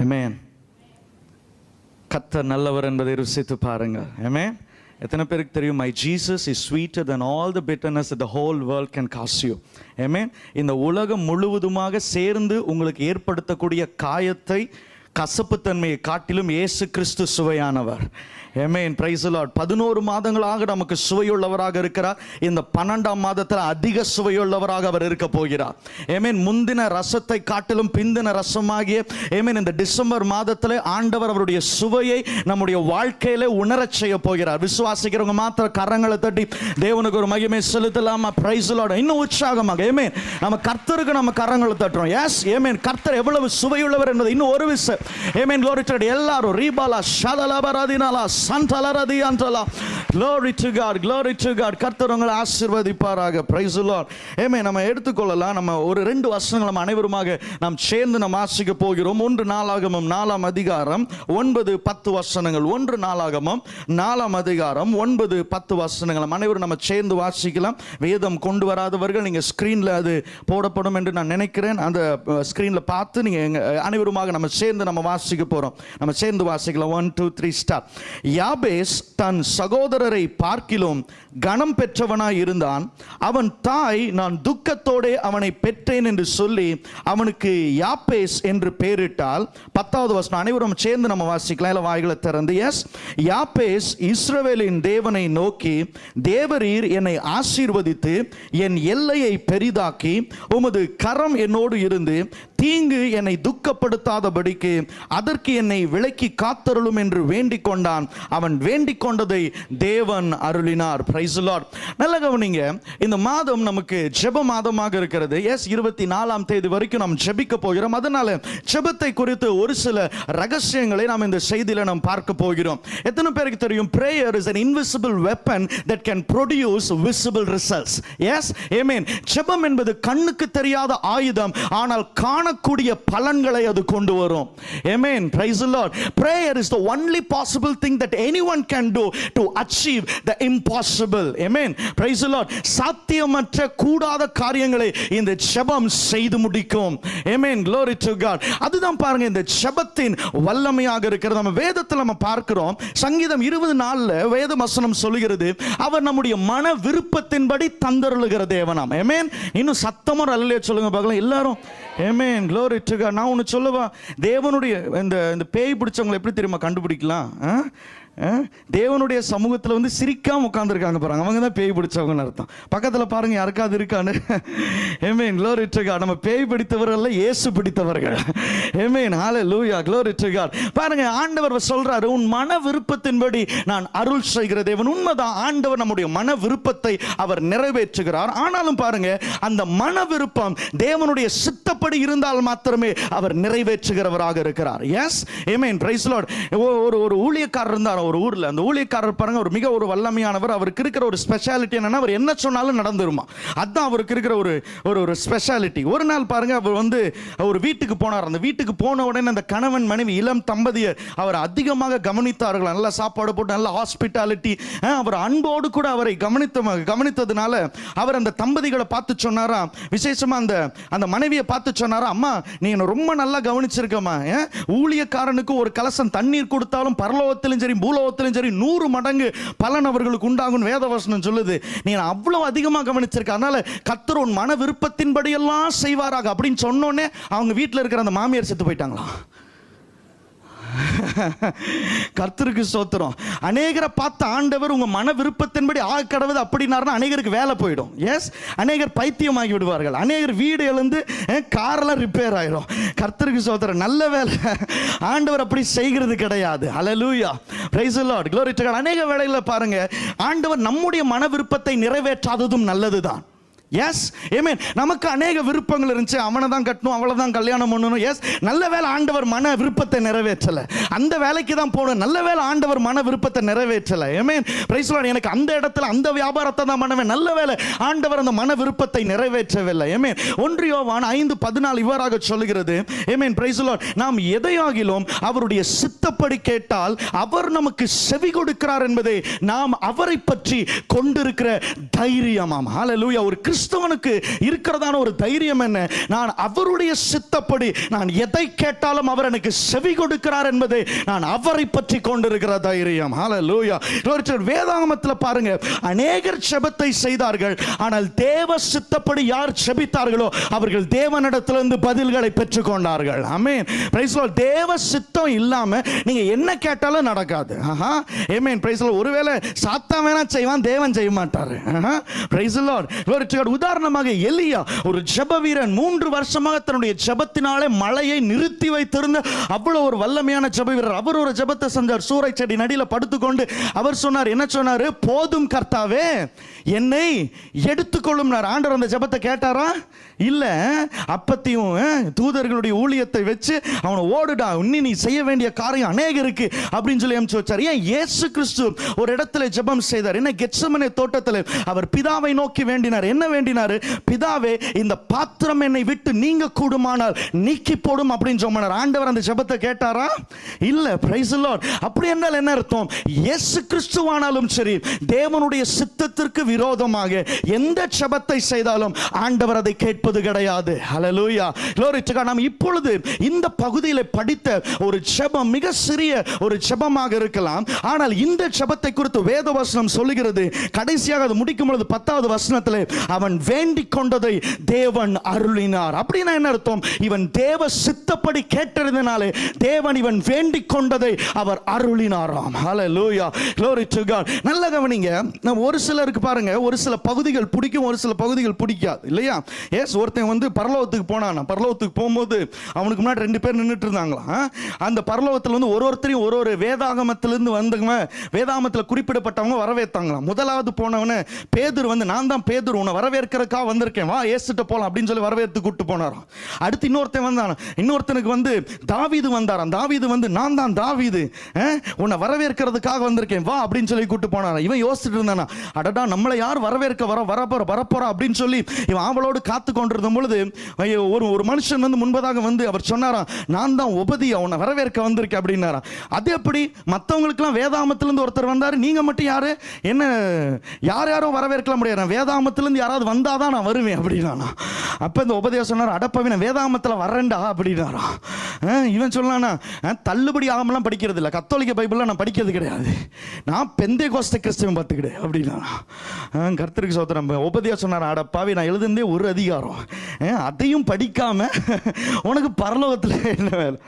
ஆமென். கர்த்தர் நல்லவர் என்பதை ருசித்து பாருங்க. ஆமென். எத்தனை பேருக்கு தெரியும், my Jesus is sweeter than all the bitterness that the whole world can cause you. ஆமென். இந்த உலகம் முழுவதுமாக சேர்ந்து உங்களுக்கு ஏற்படுத்தக்கூடிய காயத்தை, கசப்புத்தன்மையை காட்டிலும் இயேசு கிறிஸ்து சுவையானவர். ஆமென். Praise the Lord. 11 மாதங்களாக நமக்கு சுவையுள்ளவராக இருக்கிறார். இந்த 12ஆம் மாதத்தில் அதிக சுவையுள்ளவராக அவர் இருக்க போகிறார். ஆமென். முந்தின ரசத்தை காட்டிலும் பிந்தின ரசமாகிய ஆமென் இந்த டிசம்பர் மாதத்தில் ஆண்டவர் அவருடைய சுவையை நம்முடைய வாழ்க்கையில உணரச் செய்ய போகிறார். விசுவாசிக்கிறவங்க மாத்திர கரங்களை தட்டி தேவனுக்கு ஒரு மகிமை செலுத்தலாமா? Price the Lord. இன்னும் உற்சாகமாக ஆமென். நம்ம கர்த்தருக்கு நம்ம கரங்களை தட்டுறோம். எஸ் ஆமென். கர்த்தர் எவ்வளவு சுவையுள்ளவர் என்பது இன்னும் ஒரு விஷயம். ஆமென். glory to God. எல்லாரும் ரீபாலா ஷதலபரதினாலா சந்தலரதியந்தலா glory to God, glory to God. கர்த்தர் உங்களை ஆசீர்வதிப்பாராக. praise the Lord. ஆமென். நம்ம எடுத்துக்கொள்ளலாம். நம்ம ஒரு 2 வசனங்கள் நம்ம அனைவருமாக நாம் சேர்ந்து நாம் வாசிக்க போகிறோம். 1 நாளாகமம் 4ஆம் அதிகாரம் 9-10 வசனங்கள். 1 நாளாகமம் 4ஆம் அதிகாரம் 9-10 வசனங்கள் நம்ம அனைவரும் நம்ம சேர்ந்து வாசிக்கலாம். வேதம் கொண்டு வராதவர்கள் நீங்க ஸ்கிரீன்ல அது போடப்படும் என்று நான் நினைக்கிறேன். அந்த ஸ்கிரீன்ல பார்த்து நீங்க அனைவருமாக நம்ம சேர்ந்து நம்ம வாசிக்க போறோம். நம்ம சேர்ந்து வாசிக்கலாம். 1 2 3 ஸ்டார்ட். யாபேஸ் தன் சகோதரரை பார்க்கிலும் கனம் பெற்றவனாய் இருந்தான். அவன் தாய் நான் துக்கத்தோடு அவனை பெற்றேன் என்று சொல்லி அவனுக்கு யாபேஸ் என்று பெயரிட்டால். 10வது வசனம் அனைவரும் சேர்ந்து நம்ம வாசிக்கலாம். இல்ல வாய்களை திறந்து. எஸ். யாபேஸ் இஸ்ரவேலின் தேவனை நோக்கி, தேவரீர் என்னை ஆசீர்வதித்து என் எல்லையை பெரிதாக்கி உமது கரம் என்னோடு இருந்து தீங்கு என்னை துக்கப்படுத்தாதபடிக்கு அதற்கு என்னை விலக்கி காத்தருளும் என்று வேண்டிக் கொண்டான். அவன் வேண்டிக் கொண்டதை தேவன் அருளினார். Price the Lord. நல்ல கவனிங்க. இந்த மாதம் நமக்கு ஜெப மாதமாக இருக்கிறது. எஸ் 24ஆம் தேதி வரைக்கும் நாம் ஜெபிக்க போகிறோம். அதனால ஜெபத்தை குறித்து ஒரு சில ரகசியங்களை நாம் இந்த செய்தியில நாம் பார்க்க போகிறோம். எத்தனை பேருக்கு தெரியும், prayer is an invisible weapon that can produce visible results. Yes, amen. ஜெபம் என்பது கண்ணுக்கு தெரியாத ஆயுதம், ஆனால் காணக்கூடிய பலன்களை அது கொண்டு வரும். Amen. Praise the Lord. Prayer is the only possible thing that anyone can do to achieve the impossible. Amen. Praise the Lord. சாத்தியமற்ற கூடாத காரியங்களை இந்த ஜெபம் செய்து முடிக்கும். Amen. Glory to God. அதுதான் பாருங்க இந்த ஜெபத்தின் வல்லமையாக இருக்கிறது. நம்ம வேதத்தில் நம்ம பார்க்கிறோம். சங்கீதம் 24ல வேத வசனம் சொல்லுகிறது, அவர் நம்முடைய மன விருப்பத்தின்படி தந்தருளுகிற தேவனாம். Amen. இன்னும் சத்தமா அல்லேலூயா சொல்லுங்க பார்க்கலாம் எல்லாரும். Amen. Glory to God. நான் ஒன்னு சொல்லவா, தேவனுடைய இந்த பேய் பிடிச்சவங்களை எப்படி தெரியுமா கண்டுபிடிக்கலாம்? தேவனுடைய சமூகத்தில் வந்து சிரிக்காம உட்கார்ந்துருக்காங்க பாருங்க, அவங்க தான் பேய் பிடிச்சவங்கன்னு அர்த்தம். பக்கத்தில் பாருங்க யாருக்காவது இருக்கான்னு. Amen. Glory to God. நம்ம பேய் பிடித்தவர்கள் இயேசு பிடித்தவர்கள். Amen. Hallelujah. Glory to God. பாருங்க ஆண்டவர் சொல்றாரு, உன் மன விருப்பத்தின்படி நான் அருள் செய்கிற தேவன். உண்மைதான், ஆண்டவர் நம்முடைய மன விருப்பத்தை அவர் நிறைவேற்றுகிறார். ஆனாலும் பாருங்க அந்த மன விருப்பம் தேவனுடைய சித்தப்படி இருந்தால் மாத்திரமே அவர் நிறைவேற்றுகிறவராக இருக்கிறார். S. Amen. Praise the Lord. ஒரு ஊழியக்காரர் இருந்தார் ஒரு ஊர்ல. அந்த ஊழியக்காரர் பாருங்க ஒரு வல்லமையானவர். அவருக்கு இருக்கிற ஒரு ஸ்பெஷாலிட்டி என்னன்னா, அவர் என்ன சொன்னாலும் நடந்துருமா. அதுதான் அவருக்கு இருக்கிற ஒரு ஸ்பெஷாலிட்டி. ஒரு நாள் பாருங்க அவர் வந்து ஒரு வீட்டுக்கு போனார். அந்த வீட்டுக்கு போன உடனே அந்த கணவன் மனைவி இளம் தம்பதியை அவர் அதிகமாக கவனித்தார்கள். நல்ல சாப்பாடு போட்டு நல்ல ஹாஸ்பிட்டாலிட்டி, அவர் அன்போடு கூட அவரை கவனித்ததுனால அவர் அந்த தம்பதிகளை பார்த்து சொன்னாரா, விசேஷமா அந்த மனைவியை பார்த்து சொன்னாரா, அம்மா நீ என்ன ரொம்ப நல்லா கவனிச்சிருக்கமா, ஊழியக்காரனுக்கு ஒரு கலசம் தண்ணீர் கொடுத்தாலும் பரலோகத்திலும் சரி பூலோகத்திலும் சரி 100 மடங்கு பலன் அவர்களுக்கு உண்டாகும் வேதவசனம் சொல்லுது. நீ அவ்வளவு அதிகமா கவனிச்சிருக்க, அதனால கர்த்தர் உன் மன விருப்பத்தின்படி எல்லாம் செய்வாராக அப்படின்னு சொன்னோன்னே அவங்க வீட்டில் இருக்கிற அந்த மாமியார் செத்து போயிட்டாங்களாம். கர்த்தருக்கு ஸ்தோத்திரம். அநேகரை பார்த்த ஆண்டவர் உங்க மன விருப்பத்தின்படி ஆக கடவுது அப்படின்னாருன்னா அநேகருக்கு வேலை போயிடும். எஸ். அநேகர் பைத்தியமாகி விடுவார்கள். அநேகர் வீடு எழுந்து காரெல்லாம் ரிப்பேர் ஆயிடும். கர்த்தருக்கு ஸ்தோத்திரம். நல்ல வேலை ஆண்டவர் அப்படி செய்கிறது கிடையாது. Hallelujah. Praise the Lord. Glory to God. அநேக வேளையில பாருங்க ஆண்டவர் நம்முடைய மன விருப்பத்தை நிறைவேற்றாததும் நல்லதுதான். எஸ். ஆமென். நமக்கு அநேக விருப்பங்கள் இருந்துச்சு, அவனை தான் கட்டணும், அவளை தான் கல்யாணம் பண்ணணும். எஸ். நல்ல வேளை ஆண்டவர் மன விருப்பத்தை நிறைவேற்றல. அந்த வேலைக்கு தான் போகணும். நல்ல வேளை ஆண்டவர் மன விருப்பத்தை நிறைவேற்றல. ஆமென். Praise the Lord. எனக்கு அந்த இடத்துல அந்த வியாபாரத்தை தான் பண்ணுவேன். நல்ல வேளை ஆண்டவர் அந்த மன விருப்பத்தை நிறைவேற்றவில்லை. ஆமென். 1 யோவான் 5:14 இவ்வாறாக சொல்லுகிறது. ஆமென். Praise the Lord. நாம் எதையாகிலும் அவருடைய சித்தப்படி கேட்டால் அவர் நமக்கு செவி கொடுக்கிறார் என்பதை நாம் அவரை பற்றி கொண்டிருக்கிற தைரியமாம். ஹல்லேலூயா. ஒரு கிறிஸ்தவனுக்கு இருக்கிறதான ஒரு தைரியம் என்ன? நான் அவருடைய சித்தப்படி நான் எதை கேட்டாலும் அவர் எனக்கு செவி கொடுக்கிறார் என்பதை நான் அவரை பற்றி கொண்டிருக்கிற தைரியம். ஹல்லேலூயா. வேதாகமத்தில் பாருங்க, அநேகர் ஜெபத்தை செய்தார்கள், ஆனால் தேவ சித்தப்படி யார் ஜெபித்தார்களோ அவர்கள் தேவனிடத்திலிருந்து பதில்களை பெற்றுக் கொண்டார்கள். ஆமென். Praise the Lord. தேவ சித்தம் இல்லாம நீங்க என்ன கேட்டாலும் நடக்காது. ஆமென். Praise the Lord. ஒருவேளை சாத்தான் வேணா செய்வான், தேவன் செய்ய மாட்டார். Praise the Lord. glory to God. உதாரணமாக எலியா ஒரு ஜெப வீரன், 3 வருஷமாக தன்னுடைய ஜெபத்தினாலே மழையை நிறுத்தி வைத்திருந்த அவ்வளவு ஒரு வல்லமையான ஜெப வீரர். அவர் ஒரு ஜெபத்தை செஞ்சார். சூறை செடி நடியில படுத்துக்கொண்டு அவர் சொன்னார், என்ன சொன்னாரு? போதும் கர்த்தாவே, என்னை எடுத்துக்கொள்ளும். ஆண்டவர் அந்த ஜெபத்தை கேட்டாரா? இல்ல. அப்பத்தையும் தூதர்களுடைய ஊழியத்தை வச்சு அவனை ஓடுடா, இன்னும் நீ செய்ய வேண்டிய காரியம் அநேகம் இருக்கு அப்படின்னு சொல்லி அனுப்பிச்சு வச்சார். ஏன்? இயேசு கிறிஸ்து ஒரு இடத்துல ஜெபம் செய்தார். என்ன? கெத்செமனே தோட்டத்தில் அவர் பிதாவை நோக்கி வேண்டினார். என்ன வேண்டினார்? பிதாவே, இந்த பாத்திரம் என்னை விட்டு நீங்க கூடுமானால் நீக்கி போடும் அப்படின்னு சொன்னார். ஆண்டவர் அந்த ஜெபத்தை கேட்டாரா? இல்ல. Price the Lord. அப்படி என்றால் என்ன அர்த்தம்? இயேசு கிறிஸ்துவானாலும் சரி, தேவனுடைய சித்தத்திற்கு விரோதமாக எந்த ஜெபத்தை செய்தாலும் ஆண்டவர் அதை கேட்பார் கிடையாது. ஹல்லேலூயா. glory to God. நாம் இப்பொழுது இந்த பகுதியில் படித்த ஒரு ஜெபம் மிக சிறிய ஒரு ஜெபமாக இருக்கலாம், ஆனால் இந்த ஜெபத்தை குறித்து வேதவசனம் சொல்லுகிறது. கடைசியாக அது முடிக்கும் பொழுது 10வது வசனத்தில் அவன் வேண்டிக் கொண்டதை தேவன் அருளினார். அப்படின்னா என்ன அர்த்தம்? இவன் தேவ சித்தப்படி கேட்டதினாலே தேவன் இவன் வேண்டிக் கொண்டதை அவர் அருளினாராம். ஹல்லேலூயா. glory to God. நல்ல கவனிங்க. நம்ம ஒரு சிலருக்கு பாருங்க, ஒரு சில பகுதிகள் பிடிக்கும், ஒரு சில பகுதிகள் பிடிக்காது இல்லையா? ஒருத்தன் வந்து பரலோகத்துக்கு போனான். பரலோகத்துக்கு போகும்போது அவனுக்கு முன்னாடி 2 பேர் நின்றுட்டு இருந்தாங்களாம். அந்த பரலோகத்தில் வந்து ஒருத்தரையும் ஒரு வேதாகமத்திலிருந்து வந்தவங்க, வேதாகமத்தில் குறிப்பிடப்பட்டவங்க வரவேற்றாங்களாம். முதலாவது போனவன பேதுரு வந்து, நான் தான் பேதுரு, உன்னை வரவேற்கிறதுக்காக வந்திருக்கேன், வா ஏசுட்ட போலாம் அப்படின்னு சொல்லி வரவேற்று கூட்டு போனாராம். அடுத்து இன்னொருத்தன் வந்தான். இன்னொருத்தனுக்கு வந்து தாவீது வந்தாராம். தாவீது வந்து, நான் தான் தாவீது, உன்னை வரவேற்கிறதுக்காக வந்திருக்கேன், வா அப்படின்னு சொல்லி கூட்டு போனாராம். இவன் யோசிச்சுட்டு இருந்தானா, அடடா நம்மளை யார் வரவேற்க வரப்போறா அப்படின்னு சொல்லி இவன் அவளோடு காத்து கொண்டிருந்த பொழுது ஒரு மனுஷன் வந்து முன்பதாக வந்து அவர் சொன்னாராம், நான் தான் உபதியா, உன்னை வரவேற்க வந்திருக்கேன் அப்படின்னாராம். அது எப்படி? மற்றவங்களுக்குலாம் வேதாகமத்திலிருந்து ஒருத்தர் வந்தார், நீங்க மட்டும் யாரு? என்ன யாரோ வரவேற்கலாம் முடியாது, வேதாகமத்திலிருந்து யாராவது வந்தாதான் நான் வருவேன் அப்படின்னா. அப்ப இந்த உபதியா சொன்னார், அடப்பாவி நான் வேதாகமத்தில் வரேன்டா அப்படின்னாராம். இவன் சொன்னானா, தள்ளுபடி ஆகமெல்லாம் படிக்கிறது இல்லை, கத்தோலிக்க பைபிள்லாம் நான் படிக்கிறது கிடையாது, நான் பெந்தேகோஸ்தே கிறிஸ்தவன் பார்த்துக்கிட்டேன் அப்படின்னா. கர்த்தருக்கு சோத்திரம். உபதியா சொன்னார், அடப்பாவி நான் எழுதுனதே ஒரு அதிகாரம், அதையும் படிக்காம உனக்கு பரலோகத்தில் என்ன வேலை?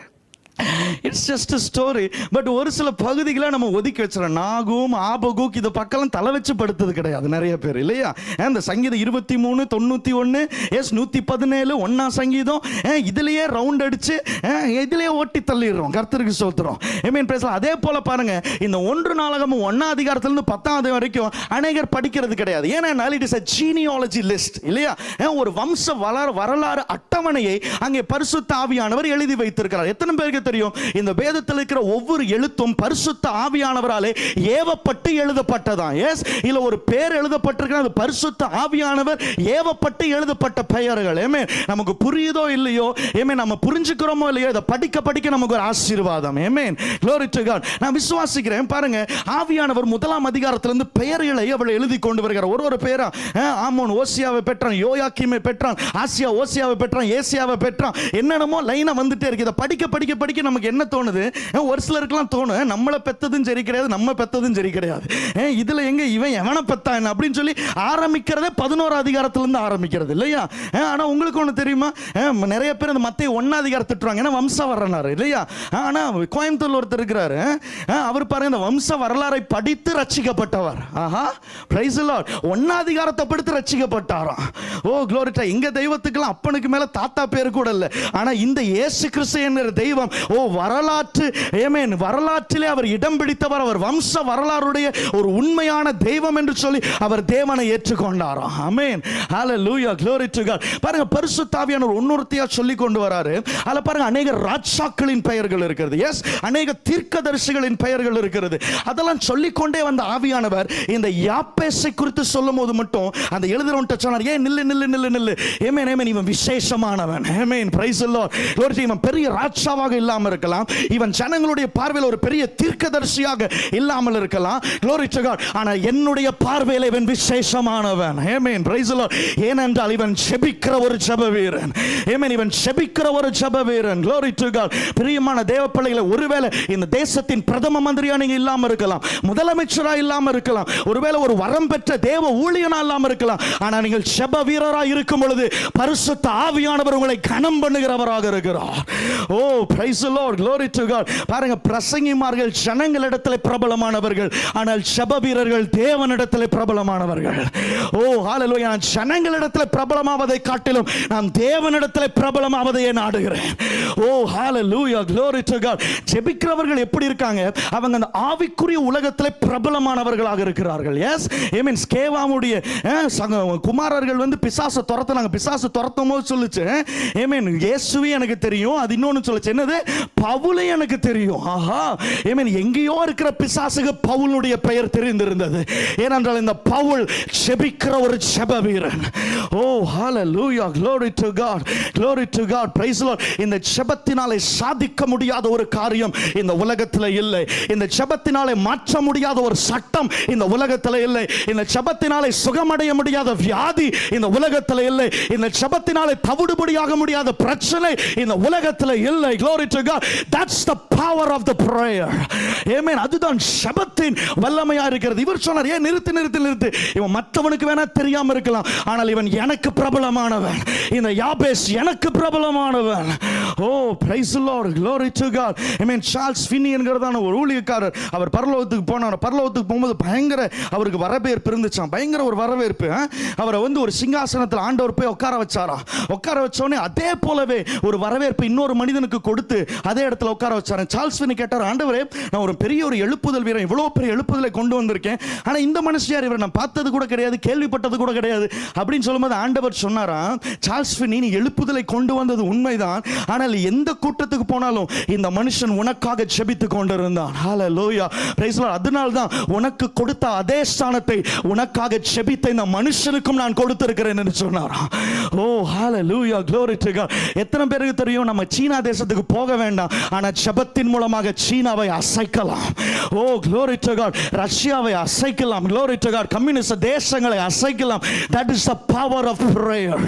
It's just a story. But ஒரு சில பகுதிகளை நம்ம ஒதுக்கி வச்சிடறோம். நாகும் ஆபகுக் இது பக்கம் தலை வச்சு படுத்தது கிடையாது நிறைய பேர் இல்லையா? இந்த சங்கீதம் 23, 91, 117, 1ஆம் சங்கீதம் இதுலயே ரவுண்ட் அடிச்சு இதுலயே ஓட்டி தள்ளிடுறோம். கர்த்தருக்கு ஸ்தோத்திரம். ஆமென். பேசலாம். அதே போல பாருங்க, இந்த 1 நாளாகமம் 1ஆம் அதிகாரத்திலிருந்து 10ஆவது வரைக்கும் அநேகர் படிக்கிறது கிடையாது. ஏன்னா it is a genealogy list இல்லையா? ஒரு வம்ச வரலாறு அட்டவணையை அங்கே பரிசுத்த ஆவியானவர் எழுதி வைத்திருக்கிறார். எத்தனை பேருக்கு தெரியும்? இந்த வேதத்தில் இருக்கிற ஒவ்வொரு எழுத்தும் பரிசுத்த ஆவியானவராலே ஏவப்பட்டு எழுதப்பட்டதான். எஸ், இல்ல ஒரு பேர் எழுதப்பட்டிருக்கிறது, அது பரிசுத்த ஆவியானவர் ஏவப்பட்டு எழுதப்பட்ட பெயர்கள். ஆமென். நமக்கு புரியுதோ இல்லையோ, ஆமென், நம்ம புரிஞ்சுக்கிறோமோ இல்லையோ, இதை படிக்க படிக்க நமக்கு ஒரு ஆசீர்வாதம். ஆமென். glory to God. நான் விசுவாசிக்கிறேன். பாருங்க, ஆவியானவர் 1ஆம் அதிகாரத்திலிருந்து பெயர்களை அவள் எழுதி கொண்டு வருகிறார். ஒரு பேரா ஆமோன் ஓசியாவை பெற்றான், யோயாக்கீமை பெற்றான், ஆசியா ஓசியாவை பெற்றான், ஏசியாவை பெற்றான், என்னென்னமோ லைனா வந்துட்டே இருக்கு. இதை படிக்க படிக்க படிக்க நமக்கு என்ன தோணுது? ஒரு சிலருக்குலாம் தோணும், நம்மளை பெத்ததும் சரி கிடையாது, நம்ம பெத்ததும் சரி கிடையாது, இதுல எங்க இவன் எவனை பெத்தான் அப்படின்னு சொல்லி ஆரம்பிக்கிறதே 11ஆம் அதிகாரத்திலிருந்து ஆரம்பிக்கிறது இல்லையா? ஆனா உங்களுக்கு ஒண்ணு தெரியுமா? நிறைய பேர் அந்த மத்தேயு 1ஆம் அதிகாரத்தை திட்டுறாங்க, ஏன்னா வம்ச வரலாறு இல்லையா? ஆனா கோயம்புத்தூர்ல ஒருத்தர் இருக்கிறாரு, அவர் பாருங்க இந்த வம்ச வரலாறை படித்து ரட்சிக்கப்பட்டவர். ஆஹா, பிரைஸ் தி லார்ட். 1ஆம் அதிகாரத்தை படித்து ரட்சிக்கப்பட்டாராம். ஓ glory to God. எங்க தெய்வத்துக்குலாம் அப்பனுக்கு மேல தாத்தா பேரு கூட இல்ல, ஆனா இந்த இயேசு கிறிஸ்து என்கிற தெய்வம் வரலாற்றிலே அவர் இடம் பிடித்தவர், அவர் வம்ச வரலாறுடைய ஒரு உண்மையான தெய்வம் என்று சொல்லி அவர் தேவனை ஏற்றுக்கொண்டாராம். ஆமென். ஹல்லேலூயா. glory to God. பாருங்க, பரிசுத்த ஆவியானவர் ஒன்னொருத்தியா சொல்லி கொண்டு வராரு. அதுல பாருங்க அநேக ராஜாக்களின் பெயர்கள் இருக்கிறது. எஸ், அநேக தீர்க்கதரிசிகளின் பெயர்கள் இருக்கிறது. அதெல்லாம் சொல்லிக்கொண்டே வந்த ஆவியானவர் இந்த யாப்பேசை குறித்து சொல்லும் போது மட்டும் அந்த எழுதுறவன்ட்ட சொன்னார், ஏன் நில்லு நில்லு நில்லு நில்லு, ஆமென் ஆமென், இவன் விசேஷமானவன். Amen. Praise the Lord. glory to God. இவன் பெரிய ராஜாவாக இல்லாம இல்லாமல் இருக்கலாம், இவன் ஜனங்களுடைய பார்வையில் ஒரு பெரிய தீர்க்கதரிசியாக இல்லாமல் இருக்கலாம், glory to God, ஆனால் என்னுடைய பார்வையில் இவன் விசேஷமானவன். ஆமென், praise the Lord. ஏனென்றால் இவன் ஜெபிக்கிற ஒரு ஜெப வீரன். ஆமென், இவன் ஜெபிக்கிற ஒரு ஜெப வீரன். glory to God. பிரியமான தேவ பிள்ளைகளே, ஒருவேளை இந்த தேசத்தின் பிரதம மந்திரியா நீங்க இல்லாம இருக்கலாம், முதலமைச்சரா இல்லாம இருக்கலாம், ஒருவேளை ஒரு வரம் பெற்ற தேவ ஊழியனா இல்லாம இருக்கலாம், ஆனா நீங்கள் ஜெப வீரரா இருக்கும் பொழுது பரிசுத்த ஆவியானவர் உங்களை கனம் பண்ணுகிறவராக இருக்கிறார். ஓ, praise the Lord, glory to God. பாருங்க, பிரசங்கிமார்கள் ஜனங்களிடத்தில் பிரபலமானவர்கள், ஆனால் ஜெப வீரர்கள் தேவனிடத்தில் பிரபலமானவர்கள். ஓ, ஹalleluya. நான் ஜனங்களிடத்தில் பிரபலமாவதை காட்டிலும் நான் தேவனிடத்தில் பிரபலமாவதையே நாடுகிறேன். ஓ, ஹalleluya, glory to God. ஜெபிக்கிறவர்கள் எப்படி இருக்காங்க? அவங்க அந்த ஆவிக்குரிய உலகத்தில் பிரபலமானவர்களாக இருக்கிறார்கள். எஸ், ஆமென். ஸ்கேவாவுடைய குமாரர்கள் வந்து பிசாசு துரத்துனாங்க. பிசாசு துரத்தும் போது சொல்லுச்சு, ஆமென், இயேசுவே எனக்கு தெரியும். அது இன்னொன்னு சொல்லுச்சு, என்னது? பவுலே எனக்கு தெரியும். ஆஹா, ஆமென். எங்கேயோ இருக்கிற பிசாசுக்கு பவுலுடைய பெயர் தெரிந்திருந்தது. ஏனென்றால் இந்த பவுல் ஜெபிக்கிற ஒரு ஜெப வீரன். ஓ, ஹalleluya, glory to God, glory to God, praise the Lord. இந்த ஜெபத்தினாலே சாதிக்க முடியாத ஒரு காரியம் இந்த உலகத்தில் இல்லை. இந்த ஜெபத்தினாலே மாற்ற முடியாத ஒரு சட்டம் இந்த உலகத்தில் இல்லை. இந்த ஜெபத்தினாலே சுகமடைய முடியாத வியாதி இந்த உலகத்தில் இல்லை. இந்த ஜெபத்தினாலே தவிடுபடியாக முடியாத பிரச்சனை இந்த உலகத்தில் இல்லை. glory to God. That's the power of the prayer. Amen. அதுதான் ஜெபத்தின் வல்லமையா இருக்கிறது. இவர் சொன்னார், ஏன் நிறுத்து நிறுத்து நிறுத்து, இவன் மற்றவனுக்கு வேணா தெரியாம இருக்கலாம், ஆனால் இவன் எனக்கு பிரபலமானவன். இந்த யாபேஸ் எனக்கு பிரபலமானவன். ஓ, praise the Lord, glory to God. Amen. Charles Binny என்கிறதான ஒரு ஊழியக்காரர், அவர் பரலோகத்துக்கு போனார். பரலோகத்துக்கு போகும்போது பயங்கர அவருக்கு வரவேற்பு இருந்துச்சாம். பயங்கர ஒரு வரவேற்பு. அவரை வந்து ஒரு சிங்காசனத்தில் ஆண்டவர் போய் உட்கார வச்சாராம். உட்கார வச்சோடனே அதே போலவே ஒரு வரவேற்பு இன்னொரு மனிதனுக்கு கொடுத்து அதே இடத்துல உட்கார வச்சாரு. சார்ல்ஸ் ஃபின்னி கேட்டார், ஆண்டவரே, நான் ஒரு பெரிய ஒரு எழுப்புதல் வீரன், இவ்வளவு பெரிய எழுப்புதலை கொண்டு வந்திருக்கேன், ஆனா இந்த மனுஷியார் இவர் நான் பார்த்தது கூட கிடையாது, கேள்விப்பட்டது கூட கிடையாது அப்படின்னு சொல்லும்போது ஆண்டவர் சொன்னாராம், சார்ல்ஸ் ஃபின்னி, நீ எழுப்புதலை கொண்டு வந்தது உண்மைதான், ஆனால் எந்த கூட்டத்துக்கு போனாலும் இந்த மனுஷன் உனக்காக ஜெபித்து கொண்டிருந்தான். ஹalleluya, praise the Lord. அதனால்தான் உனக்கு கொடுத்த அதே ஸ்தானத்தை உனக்காக ஜெபித்த இந்த மனுஷனுக்கும் நான் கொடுத்திருக்கிறேன் என்று சொன்னாராம். ஓ, ஹalleluya, glory to God. எத்தனை பேருக்கு தெரியும் நம்ம சீனா தேசத்துக்கு போக வேண்டாம், ஆனா ஜெபத்தின் மூலமாக சீனாவை அசைக்கலாம். ஓ, glory to God. ரஷ்யாவை அசைக்கலாம். glory to God. கம்யூனிஸ்ட் தேசங்களை அசைக்கலாம். That is the power of prayer.